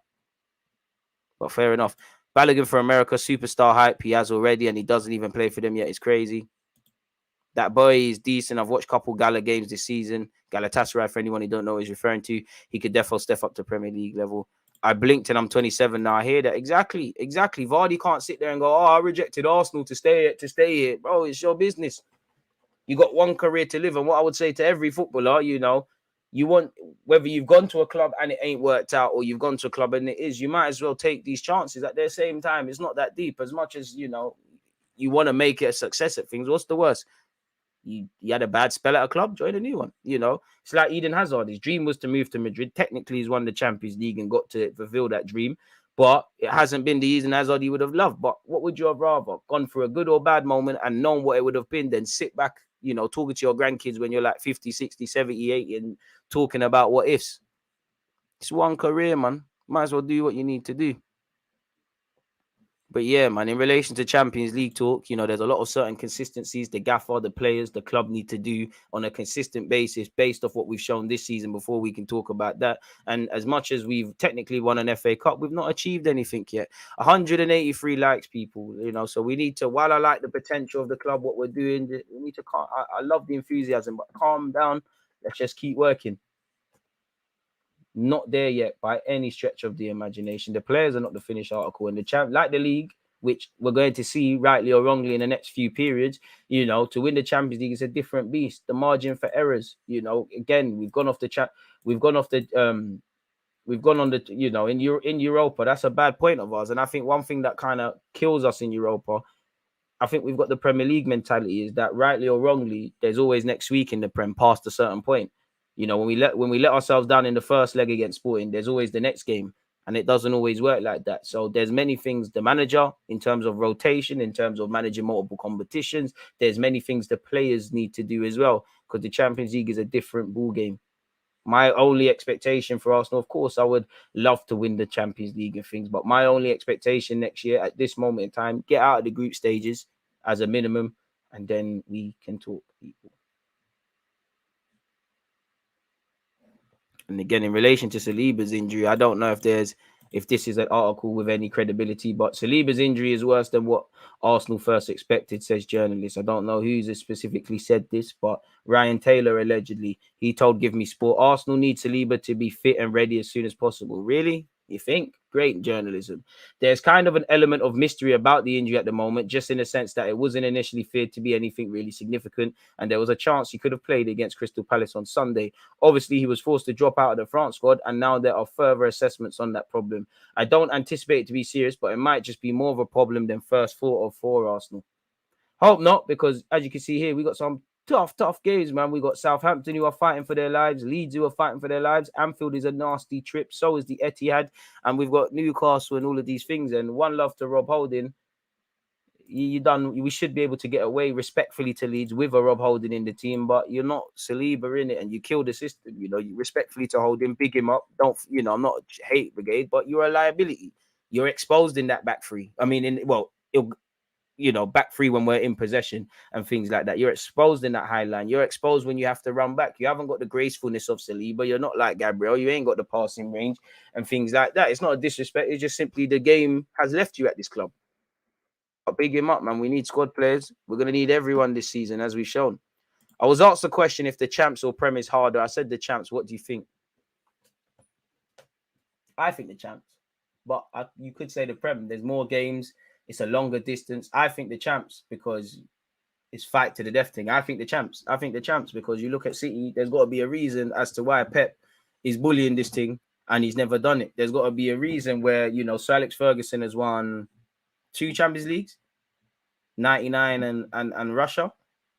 Speaker 3: But fair enough. Balogun for America, superstar hype. He has already, and he doesn't even play for them yet. It's crazy. That boy is decent. I've watched a couple Gala games this season. Galatasaray, for anyone who don't know what he's referring to. He could definitely step up to Premier League level. I blinked and I'm 27 now. I hear that. Exactly. Vardy can't sit there and go, oh, I rejected Arsenal to stay here. Bro, it's your business. You got one career to live. And what I would say to every footballer, you know, you want, whether you've gone to a club and it ain't worked out or you've gone to a club and it is, you might as well take these chances. At the same time, it's not that deep. As much as, you know, you want to make it a success at things, what's the worst? You had a bad spell at a club, join a new one. You know, it's like Eden Hazard. His dream was to move to Madrid. Technically, he's won the Champions League and got to fulfill that dream. But it hasn't been the Eden Hazard he would have loved. But what would you have rather? Gone for a good or bad moment and known what it would have been, then sit back, you know, talking to your grandkids when you're like 50, 60, 70, 80 and talking about what ifs. It's one career, man. Might as well do what you need to do. But yeah, man, in relation to Champions League talk, you know, there's a lot of certain consistencies the gaffer, the players, the club need to do on a consistent basis based off what we've shown this season before we can talk about that. And as much as we've technically won an FA Cup, we've not achieved anything yet. 183 likes, people, you know, so we need to, while I like the potential of the club, what we're doing, we need to, I love the enthusiasm, but calm down. Let's just keep working. Not there yet by any stretch of the imagination. The players are not the finished article, and the champ, like the league, which we're going to see rightly or wrongly in the next few periods. You know, to win the Champions League is a different beast. The margin for errors, you know, again, we've gone on the, you know, in Europa. That's a bad point of ours, and I think one thing that kind of kills us in Europa, I think we've got the Premier League mentality, is that rightly or wrongly, there's always next week in the Prem past a certain point. You know, when we let ourselves down in the first leg against Sporting, there's always the next game. And it doesn't always work like that. So there's many things the manager, in terms of rotation, in terms of managing multiple competitions, there's many things the players need to do as well, because the Champions League is a different ball game. My only expectation for Arsenal, of course, I would love to win the Champions League and things, but my only expectation next year at this moment in time, get out of the group stages as a minimum, and then we can talk, people. And again, in relation to Saliba's injury, I don't know if this is an article with any credibility, but Saliba's injury is worse than what Arsenal first expected, says journalist. I don't know who's specifically said this, but Ryan Taylor allegedly, he told Give Me Sport, Arsenal need Saliba to be fit and ready as soon as possible. Really? You think? Great journalism. There's kind of an element of mystery about the injury at the moment, just in the sense that it wasn't initially feared to be anything really significant, and there was a chance he could have played against Crystal Palace on Sunday. Obviously, he was forced to drop out of the France squad, and now there are further assessments on that problem. I don't anticipate it to be serious, but it might just be more of a problem than first thought of for Arsenal. Hope not, because as you can see here, we got some tough games, man. We got Southampton who are fighting for their lives, Leeds who are fighting for their lives, Anfield is a nasty trip, so is the Etihad, and we've got Newcastle and all of these things. And one love to Rob Holding. We should be able to get away respectfully to Leeds with a Rob Holding in the team, but you're not Saliba in it, and you kill the system. You know, you respectfully to Holding, big him up. Don't, you know, I'm not a hate brigade, but you're a liability. You're exposed in that back three. I mean, back three when we're in possession and things like that. You're exposed in that high line. You're exposed when you have to run back. You haven't got the gracefulness of Saliba. You're not like Gabriel. You ain't got the passing range and things like that. It's not a disrespect. It's just simply the game has left you at this club. Big him up, man. We need squad players. We're going to need everyone this season, as we've shown. I was asked the question if the champs or Prem is harder. I said the champs. What do you think? I think the champs. But you could say the Prem. There's more games. It's a longer distance. I think the champs, because it's fight to the death thing. I think the champs because you look at City, there's got to be a reason as to why Pep is bullying this thing and he's never done it. There's got to be a reason where, you know, Sir Alex Ferguson has won 2 Champions Leagues, 99 and Russia.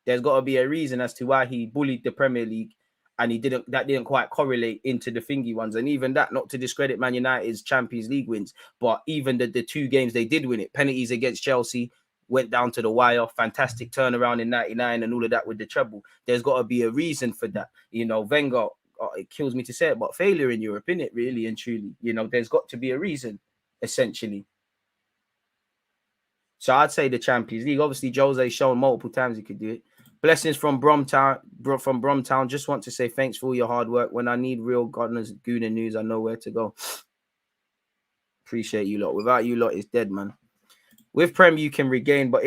Speaker 3: There's got to be a reason as to why he bullied the Premier League, and that didn't quite correlate into the thingy ones. And even that, not to discredit Man United's Champions League wins, but even the 2 games they did win it, penalties against Chelsea, went down to the wire, fantastic turnaround in 99 and all of that with the treble. There's got to be a reason for that. You know, Wenger, it kills me to say it, but failure in Europe, innit, really and truly. You know, there's got to be a reason, essentially. So I'd say the Champions League. Obviously, Jose's shown multiple times he could do it. Blessings from Bromtown. Just want to say thanks for all your hard work. When I need real Gooner news, I know where to go. Appreciate you lot. Without you lot, it's dead, man. With Prem, you can regain, but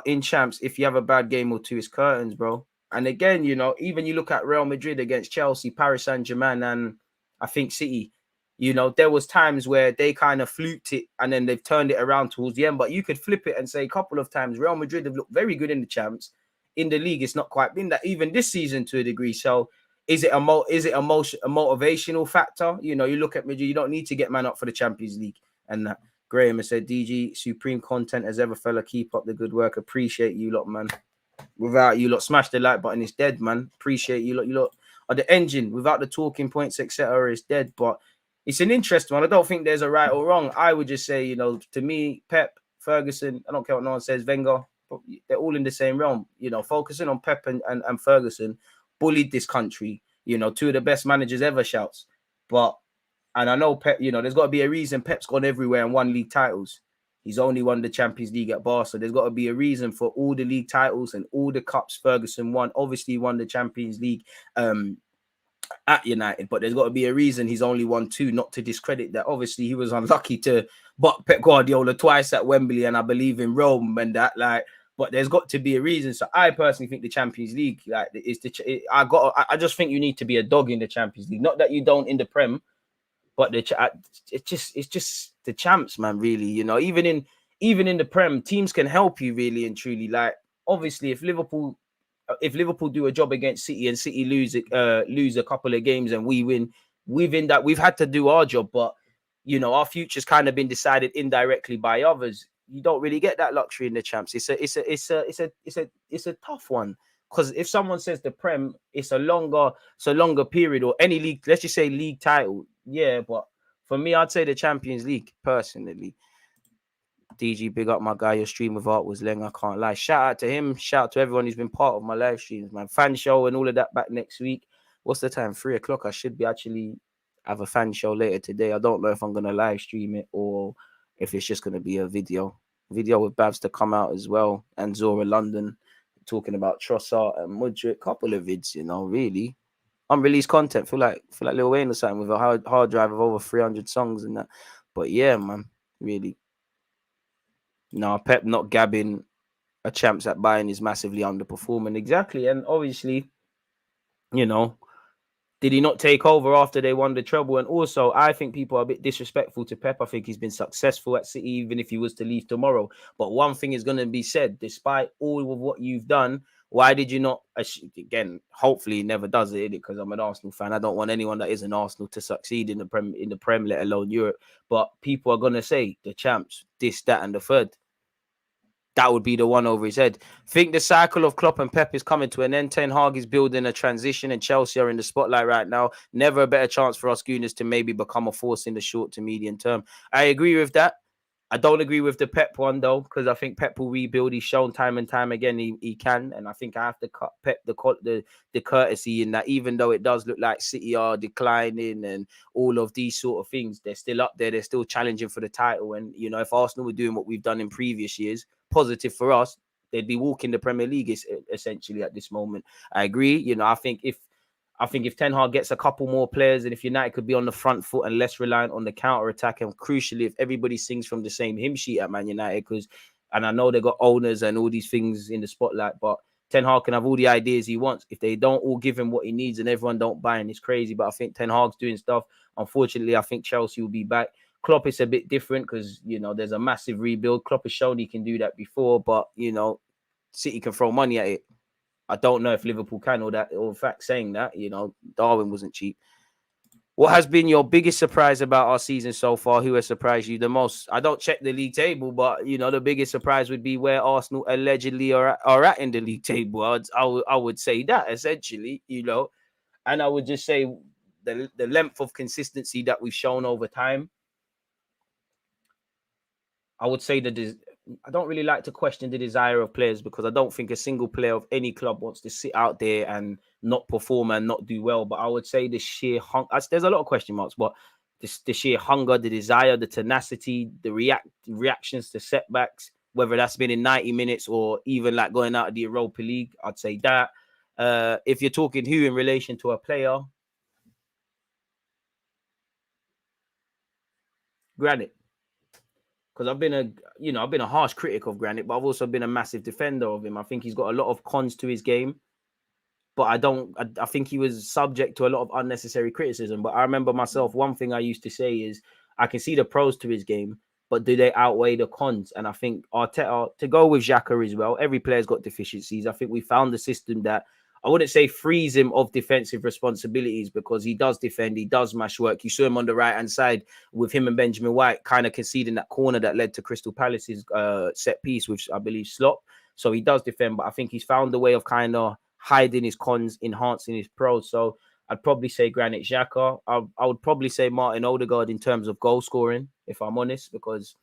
Speaker 3: in champs, if you have a bad game or 2, it's curtains, bro. And again, you know, even you look at Real Madrid against Chelsea, Paris Saint-Germain, and I think City. You know, there was times where they kind of fluked it and then they've turned it around towards the end. But you could flip it and say a couple of times Real Madrid have looked very good in the champs. In the league, it's not quite been that, even this season to a degree. So is it a motivational factor? You know, you look at Madrid, you don't need to get man up for the Champions League. And that. Graham has said, DG, supreme content as ever, fella. Keep up the good work. Appreciate you lot, man. Without you lot, smash the like button. It's dead, man. Appreciate you lot. You lot are the engine. Without the talking points, etc., it's dead. But it's an interesting one. I don't think there's a right or wrong. I would just say, you know, to me, Pep, Ferguson, I don't care what no one says, Wenger, they're all in the same realm. You know, focusing on Pep and Ferguson bullied this country. You know, 2 of the best managers ever, shouts. And I know Pep, you know, there's got to be a reason Pep's gone everywhere and won league titles. He's only won the Champions League at Barca. There's got to be a reason for all the league titles and all the cups Ferguson won. Obviously, he won the Champions League at United, but there's got to be a reason he's only won 2, not to discredit that. Obviously, he was unlucky to butt Pep Guardiola twice at Wembley, and I believe in Rome and that, like, but there's got to be a reason. So I personally think the Champions League, like, is I just think you need to be a dog in the Champions League. Not that you don't in the Prem, but it's just the champs, man, really. You know, even in the Prem, teams can help you really and truly. Like, obviously, if Liverpool do a job against City and City lose a couple of games and we win, within that we've had to do our job. But you know, our future's kind of been decided indirectly by others. You don't really get that luxury in the champs. It's a tough one, because if someone says the Prem, it's a longer period, or any league, let's just say league title, yeah. But For me, I'd say the Champions League, personally. DG, big up my guy. Your stream of art was Leng, I can't lie. Shout out to him. Shout out to everyone who's been part of my live streams, man. Fan show and all of that back next week. What's the time? 3 o'clock. I should be actually have a fan show later today. I don't know if I'm going to live stream it or if it's just going to be a video. Video with Babs to come out as well. And Zora London talking about Trossard and Mudryk. Couple of vids, you know, really. Unreleased content. Feel like Lil Wayne or something with a hard drive of over 300 songs and that. But yeah, man, really. No, Pep not gabbing a champs at Bayern is massively underperforming. Exactly. And obviously, you know, did he not take over after they won the treble? And also, I think people are a bit disrespectful to Pep. I think he's been successful at City, even if he was to leave tomorrow. But one thing is going to be said, despite all of what you've done, why did you not, again, hopefully he never does it, because I'm an Arsenal fan. I don't want anyone that isn't Arsenal to succeed in the Prem, let alone Europe. But people are going to say, the champs, this, that, and the third. That would be the one over his head. Think the cycle of Klopp and Pep is coming to an end. Ten Hag is building a transition and Chelsea are in the spotlight right now. Never a better chance for us Gooners to maybe become a force in the short to medium term. I agree with that. I don't agree with the Pep one, though, because I think Pep will rebuild. He's shown time and time again he can. And I think I have to cut Pep the courtesy in that, even though it does look like City are declining and all of these sort of things, they're still up there. They're still challenging for the title. And, you know, if Arsenal were doing what we've done in previous years, positive for us, they'd be walking the Premier League essentially at this moment. I agree. You know, I think if Ten Hag gets a couple more players and if United could be on the front foot and less reliant on the counter attack, and crucially, if everybody sings from the same hymn sheet at Man United, and I know they got owners and all these things in the spotlight, but Ten Hag can have all the ideas he wants. If they don't all give him what he needs and everyone don't buy in, it's crazy. But I think Ten Hag's doing stuff. Unfortunately, I think Chelsea will be back. Klopp is a bit different because, you know, there's a massive rebuild. Klopp has shown he can do that before, but, you know, City can throw money at it. I don't know if Liverpool can or in fact, saying that, you know, Darwin wasn't cheap. What has been your biggest surprise about our season so far? Who has surprised you the most? I don't check the league table, but, you know, the biggest surprise would be where Arsenal allegedly are at in the league table. I would say that, essentially, you know, and I would just say the length of consistency that we've shown over time. I would say I don't really like to question the desire of players, because I don't think a single player of any club wants to sit out there and not perform and not do well. But I would say the sheer there's a lot of question marks, but the sheer hunger, the desire, the tenacity, the reactions to setbacks, whether that's been in 90 minutes or even like going out of the Europa League, I'd say that. If you're talking who in relation to a player, Granit. Because I've been a harsh critic of Granit, but I've also been a massive defender of him. I think he's got a lot of cons to his game, but I think he was subject to a lot of unnecessary criticism. But I remember myself, one thing I used to say is, I can see the pros to his game, but do they outweigh the cons? And I think Arteta, to go with Xhaka as well, every player's got deficiencies. I think we found the system that, I wouldn't say frees him of defensive responsibilities, because he does defend, he does mash work. You saw him on the right-hand side with him and Benjamin White kind of conceding that corner that led to Crystal Palace's set piece, which I believe Slot. So he does defend, but I think he's found a way of kind of hiding his cons, enhancing his pros. So I'd probably say Granit Xhaka. I would probably say Martin Odegaard in terms of goal scoring, if I'm honest, because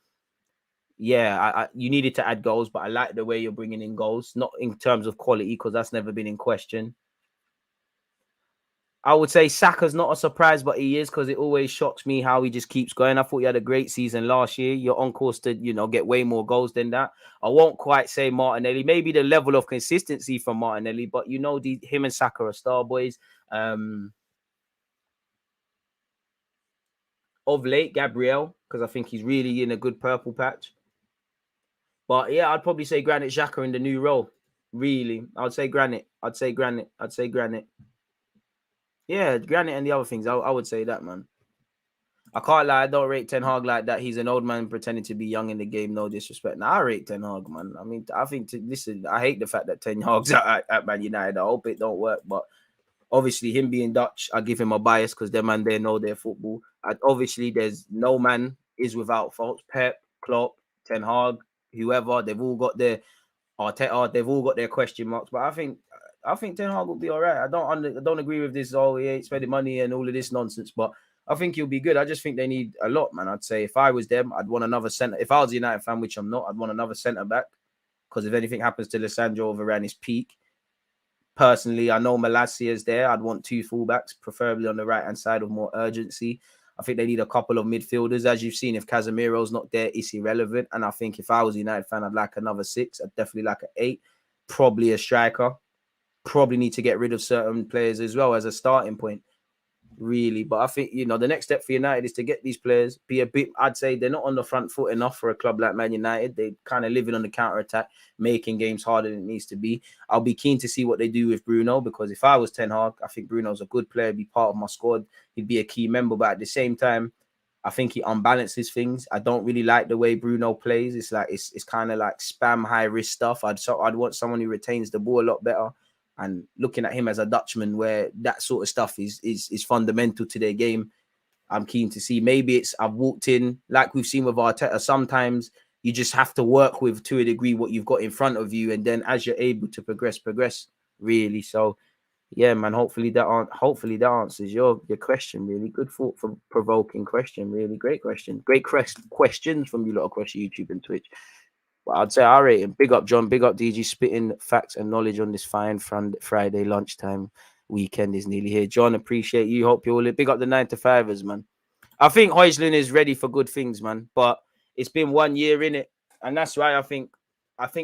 Speaker 3: you needed to add goals, but I like the way you're bringing in goals, not in terms of quality, because that's never been in question. I would say Saka's not a surprise, but he is, because it always shocks me how he just keeps going. I thought he had a great season last year. You're on course to, you know, get way more goals than that. I won't quite say Martinelli, maybe the level of consistency from Martinelli, but you know, him and Saka are star boys. Of late, Gabriel, because I think he's really in a good purple patch. But yeah, I'd probably say Granit Xhaka in the new role. Really, I'd say Granit. Yeah, Granit and the other things. I would say that, man. I can't lie. I don't rate Ten Hag like that. He's an old man pretending to be young in the game. No disrespect. Now, I rate Ten Hag, man. I mean, I think, listen, I hate the fact that Ten Hag's at Man United. I hope it don't work. But obviously, him being Dutch, I give him a bias because them man, they know their football. And obviously, there's no man is without faults. Pep, Klopp, Ten Hag, whoever, they've all got their Arteta, they've all got their question marks. But I think Ten Hag will be all right. I don't agree with this. Oh, he ain't spending money and all of this nonsense. But I think he'll be good. I just think they need a lot, man. I'd say if I was them, I'd want another centre. If I was a United fan, which I'm not, I'd want another centre back. Because if anything happens to Lissandro overran his peak, personally, I know Malacia is there. I'd want 2 fullbacks, preferably on the right-hand side of more urgency. I think they need a couple of midfielders. As you've seen, if Casemiro's not there, it's irrelevant. And I think if I was a United fan, I'd like another 6. I'd definitely like an 8. Probably a striker. Probably need to get rid of certain players as well as a starting point, really. But I think, you know, the next step for United is to get these players, be a bit, I'd say they're not on the front foot enough for a club like Man United. They kind of living on the counter-attack, making games harder than it needs to be. I'll be keen to see what they do with Bruno, because if I was Ten Hag, I think Bruno's a good player, be part of my squad. He'd be a key member, but at the same time, I think he unbalances things. I don't really like the way Bruno plays. It's like it's kind of like spam high-risk stuff. I'd want someone who retains the ball a lot better. And looking at him as a Dutchman, where that sort of stuff is fundamental to their game, I'm keen to see. Maybe it's I've walked in, like we've seen with Arteta, sometimes you just have to work with, to a degree, what you've got in front of you. And then as you're able to progress, really. So, yeah, man, hopefully that answers your question, really. Good thought for provoking question, really. Great question. Great questions from you lot across YouTube and Twitch. But I'd say I rate him. Big up, John. Big up, DG. Spitting facts and knowledge on this fine Friday lunchtime. Weekend is nearly here. John, appreciate you. Hope you all big up the 9-to-5ers, man. I think Højlund is ready for good things, man. But it's been 1 year in it, and that's why I think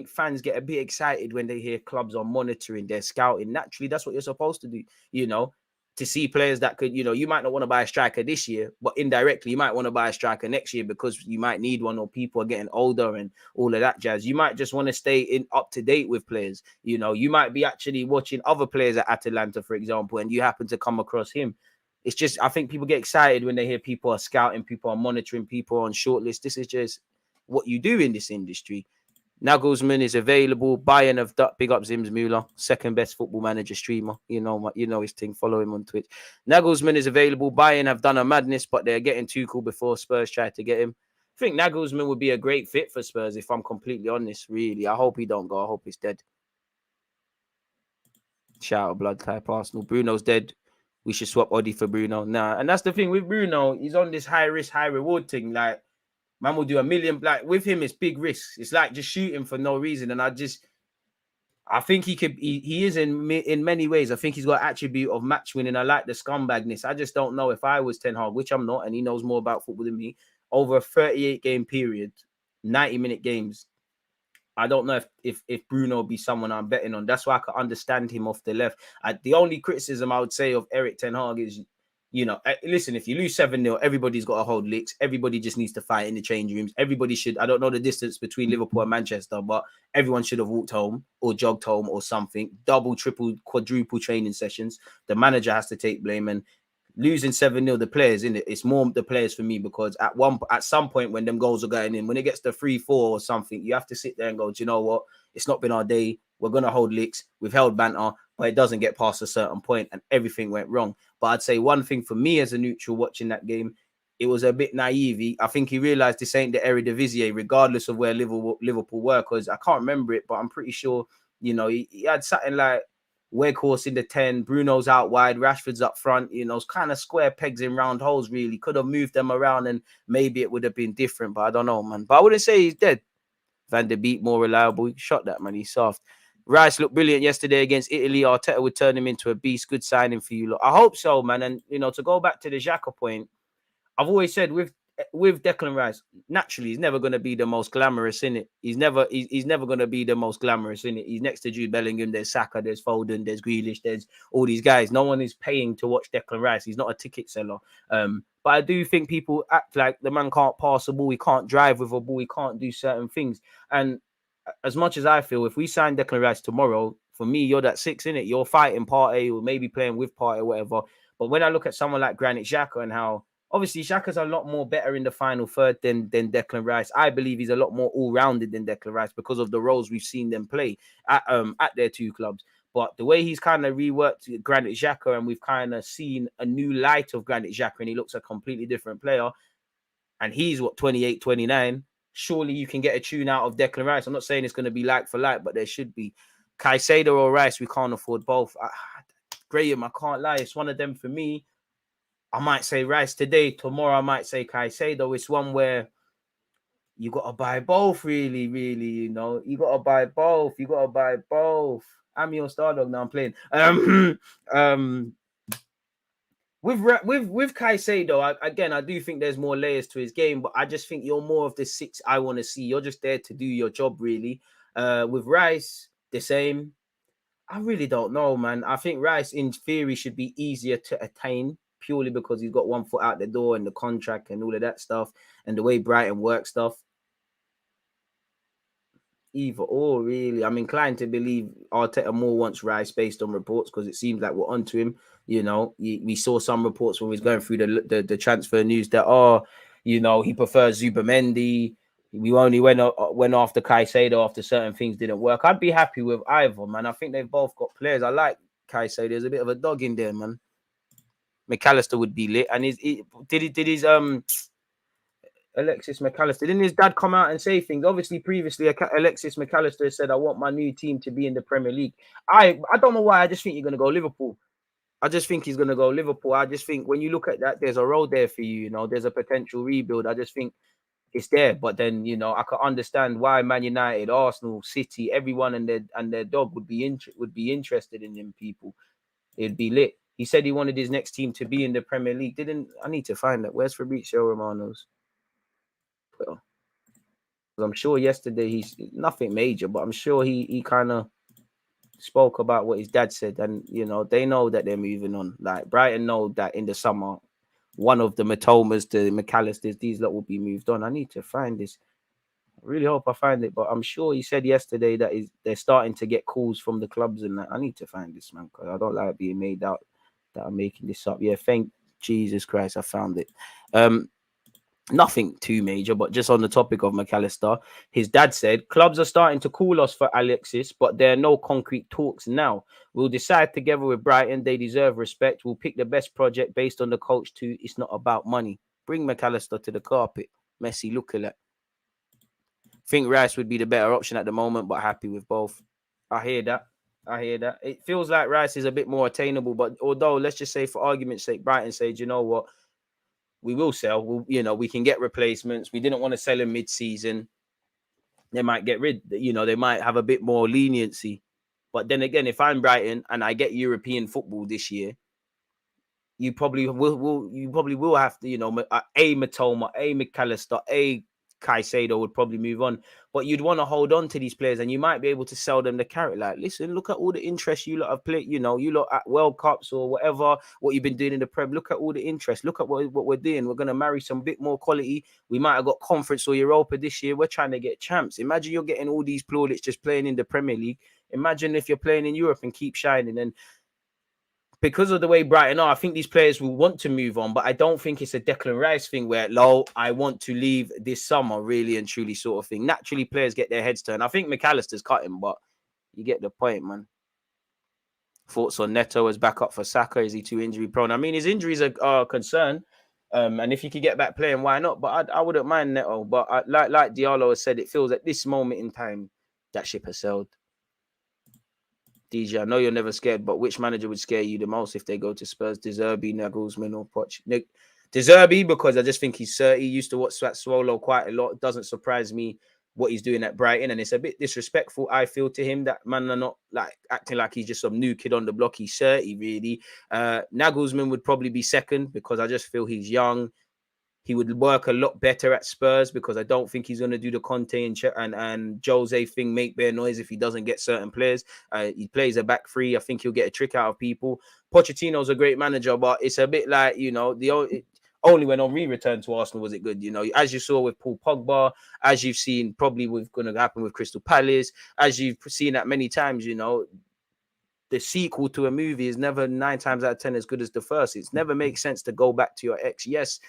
Speaker 3: fans get a bit excited when they hear clubs are monitoring their scouting. Naturally, that's what you're supposed to do, you know, to see players that could, you know, you might not want to buy a striker this year, but indirectly you might want to buy a striker next year because you might need one, or people are getting older and all of that jazz. You might just want to stay up to date with players. You know, you might be actually watching other players at Atalanta, for example, and you happen to come across him. It's just, I think people get excited when they hear people are scouting, people are monitoring, people are on shortlist. This is just what you do in this industry. Nagelsmann is available. Bayern have big up Zims Müller, second best football manager streamer. You know his thing. Follow him on Twitch. Nagelsmann is available. Bayern have done a madness, but they're getting Tuchel before Spurs tried to get him. I think Nagelsmann would be a great fit for Spurs, if I'm completely honest, really. I hope he don't go. I hope he's dead. Shout out blood type Arsenal. Bruno's dead. We should swap Odie for Bruno. Nah, and that's the thing with Bruno. He's on this high risk, high reward thing. Like, man will do 1 million. Like, with him, it's big risks. It's like just shooting for no reason. And I think he is in many ways. I think he's got an attribute of match winning. I like the scumbagness. I just don't know if I was Ten Hag, which I'm not, and he knows more about football than me, over a 38-game period, 90-minute games. I don't know if Bruno would be someone I'm betting on. That's why I could understand him off the left. The only criticism I would say of Erik Ten Hag is, you know, listen, if you lose 7-0, everybody's got to hold licks. Everybody just needs to fight in the change rooms. Everybody should, I don't know the distance between Liverpool and Manchester, but everyone should have walked home or jogged home or something. Double, triple, quadruple training sessions. The manager has to take blame. And losing 7-0, the players, in it, it's more the players for me, because at some point when them goals are going in, when it gets to 3-4 or something, you have to sit there and go, do you know what? It's not been our day. We're going to hold licks. We've held banter, but it doesn't get past a certain point and everything went wrong. But I'd say one thing for me as a neutral watching that game, it was a bit naive. I think he realised this ain't the Eredivisie, regardless of where Liverpool were, because I can't remember it, but I'm pretty sure, you know, he had something like Weghorst in the 10, Bruno's out wide, Rashford's up front, you know, it's kind of square pegs in round holes, really. Could have moved them around and maybe it would have been different, but I don't know, man. But I wouldn't say he's dead. Van der Beek, more reliable. He shot that, man. He's soft. Rice looked brilliant yesterday against Italy. Arteta would turn him into a beast. Good signing for you lot. I hope so, man. And, you know, to go back to the Xhaka point, I've always said with Declan Rice, naturally, he's never going to be the most glamorous in it. He's never going to be the most glamorous in it. He's next to Jude Bellingham. There's Saka, there's Foden, there's Grealish, there's all these guys. No one is paying to watch Declan Rice. He's not a ticket seller. But I do think people act like the man can't pass a ball. He can't drive with a ball. He can't do certain things. And as much as I feel, if we sign Declan Rice tomorrow, for me, you're that 6 in it. You're fighting Partey or maybe playing with Partey or whatever. But when I look at someone like Granit Xhaka and how, obviously, Xhaka's a lot more better in the final third than Declan Rice. I believe he's a lot more all-rounded than Declan Rice because of the roles we've seen them play at their two clubs. But the way he's kind of reworked Granit Xhaka, and we've kind of seen a new light of Granit Xhaka, and he looks a completely different player. And he's, 28, 29. Surely you can get a tune out of Declan Rice. I'm not saying it's going to be like for like, but there should be. Caicedo or Rice, we can't afford both. Graham, I can't lie. It's one of them for me. I might say Rice today. Tomorrow I might say Caicedo. It's one where you got to buy both, really, you know. You got to buy both. I'm your Stardog now. I'm playing. With Caicedo, again, I do think there's more layers to his game, but I just think you're more of the 6 I want to see. You're just there to do your job, really. With Rice, the same. I really don't know, man. I think Rice, in theory, should be easier to attain purely because he's got 1 foot out the door and the contract and all of that stuff and the way Brighton work stuff. Either or, really. I'm inclined to believe Arteta more wants Rice based on reports because it seems like we're onto him. You know, we saw some reports when we was going through the transfer news that, you know, he prefers Zubimendi. We only went after Caicedo after certain things didn't work. I'd be happy with either, man. I think they've both got players. I like Caicedo. There's a bit of a dog in there, man. McAllister would be lit. And did his Alexis McAllister, didn't his dad come out and say things? Obviously, previously, Alexis McAllister said, I want my new team to be in the Premier League. I don't know why. I just think you're going to go Liverpool. I just think he's going to go Liverpool. I just think when you look at that, there's a road there for you. You know, there's a potential rebuild. I just think it's there. But then, you know, I can understand why Man United, Arsenal, City, everyone and their dog would be interested in them people. It'd be lit. He said he wanted his next team to be in the Premier League. I need to find that. Where's Fabrizio Romano's? Well, I'm sure yesterday he's nothing major, but I'm sure he kind of spoke about what his dad said, and you know they know that they're moving on. Like Brighton know that in the summer, one of the Matomas, the McAllisters, these lot will be moved on. I need to find this. I really hope I find it, but I'm sure he said yesterday that they're starting to get calls from the clubs and that. I need to find this, man, because I don't like being made out that I'm making this up. Yeah, thank Jesus Christ, I found it. Nothing too major, but just on the topic of McAllister, his dad said, clubs are starting to call us for Alexis, but there are no concrete talks now. We'll decide together with Brighton. They deserve respect. We'll pick the best project based on the coach too. It's not about money. Bring McAllister to the carpet. Messi, look at that. Think Rice would be the better option at the moment, but happy with both. I hear that. It feels like Rice is a bit more attainable, but although, let's just say for argument's sake, Brighton said, you know what? We will sell. We can get replacements. We didn't want to sell him mid-season. They might get rid. They might have a bit more leniency. But then again, if I'm Brighton and I get European football this year, you probably will have to, a Matoma, a McAllister, a Caicedo would probably move on. But you'd want to hold on to these players and you might be able to sell them the carrot. Like, listen, look at all the interest you lot have played, you lot at World Cups or whatever, what you've been doing in the Prem. Look at all the interest. Look at what we're doing. We're going to marry some bit more quality. We might have got Conference or Europa this year. We're trying to get champs. Imagine you're getting all these plaudits just playing in the Premier League. Imagine if you're playing in Europe and keep shining. And because of the way Brighton are, I think these players will want to move on, but I don't think it's a Declan Rice thing where, I want to leave this summer, really and truly sort of thing. Naturally, players get their heads turned. I think McAllister's cutting, but you get the point, man. Thoughts on Neto as backup for Saka? Is he too injury prone? I mean, his injuries are a concern. And if he could get back playing, why not? But I wouldn't mind Neto. But like Diallo has said, it feels at this moment in time, that ship has sailed. DJ, I know you're never scared, but which manager would scare you the most if they go to Spurs? De Zerbi, Nagelsmann, or Poch? De Zerbi, because I just think he's 30. He used to watch Swallow quite a lot. It doesn't surprise me what he's doing at Brighton, and it's a bit disrespectful, I feel, to him that man are not like acting like he's just some new kid on the block. He's 30, really. Nagelsmann would probably be second because I just feel he's young. He would work a lot better at Spurs because I don't think he's going to do the Conte and Jose thing, make bare noise if he doesn't get certain players. He plays a back three. I think he'll get a trick out of people. Pochettino's a great manager, but it's a bit like, only when Henry returned to Arsenal was it good. As you saw with Paul Pogba, as you've seen probably what's going to happen with Crystal Palace, as you've seen that many times, the sequel to a movie is never 9 times out of 10 as good as the first. It never makes sense to go back to your ex. Yes,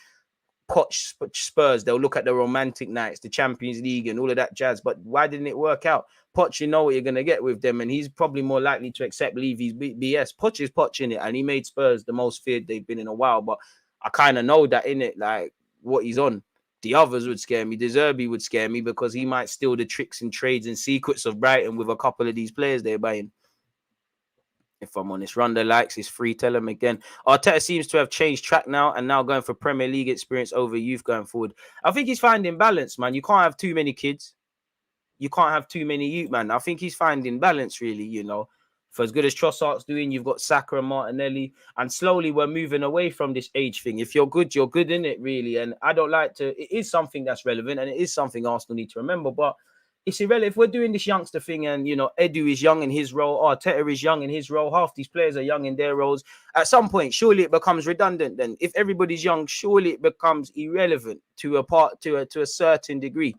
Speaker 3: Poch Spurs, they'll look at the romantic nights, the Champions League and all of that jazz, but why didn't it work out? Poch, you know what you're going to get with them, and he's probably more likely to accept Levy's BS. Poch is Poch in it, and he made Spurs the most feared they've been in a while, but I kind of know that in it, like what he's on. The others would scare me. De Zerbi would scare me because he might steal the tricks and trades and secrets of Brighton with a couple of these players they're buying. If I'm honest, run the likes is free. Tell them again. Arteta seems to have changed track now and now going for Premier League experience over youth going forward. I think he's finding balance, man. You can't have too many kids. You can't have too many youth, man. I think he's finding balance, really, you know. For as good as Trossard's doing, you've got Saka and Martinelli. And slowly we're moving away from this age thing. If you're good in it, really. And I don't like to... It is something that's relevant and it is something Arsenal need to remember. But it's irrelevant. If we're doing this youngster thing and, you know, Edu is young in his role, Arteta is young in his role, half these players are young in their roles, at some point, surely it becomes redundant then. If everybody's young, surely it becomes irrelevant to a certain degree.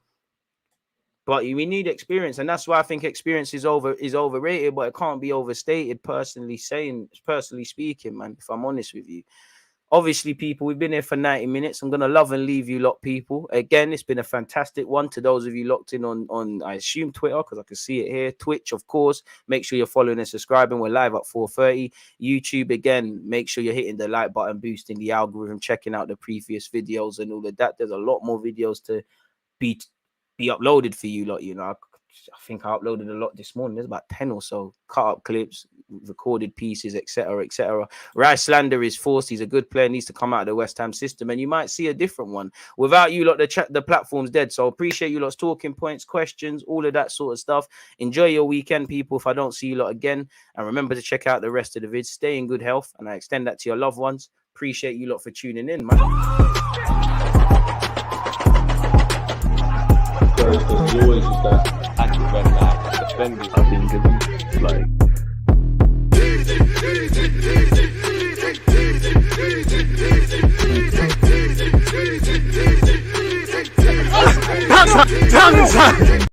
Speaker 3: But we need experience, and that's why I think experience is overrated, but it can't be overstated, personally speaking, man, if I'm honest with you. Obviously, people, we've been here for 90 minutes. I'm going to love and leave you lot, people. Again, it's been a fantastic one. To those of you locked in on I assume, Twitter, because I can see it here. Twitch, of course. Make sure you're following and subscribing. We're live at 4:30. YouTube, again, make sure you're hitting the like button, boosting the algorithm, checking out the previous videos and all of that. There's a lot more videos to be uploaded for you lot, you know. I think I uploaded a lot this morning. There's about 10 or so cut up clips, recorded pieces, etc., etc. Rice slander is forced. He's a good player, needs to come out of the West Ham system, and you might see a different one. Without you lot, the platform's dead. So appreciate you lot's talking points, questions, all of that sort of stuff. Enjoy your weekend, people, if I don't see you lot again. And remember to check out the rest of the vids. Stay in good health, and I extend that to your loved ones. Appreciate you lot for tuning in, man.
Speaker 4: There's always just that active red flag defenders. I think it's like
Speaker 2: Tongue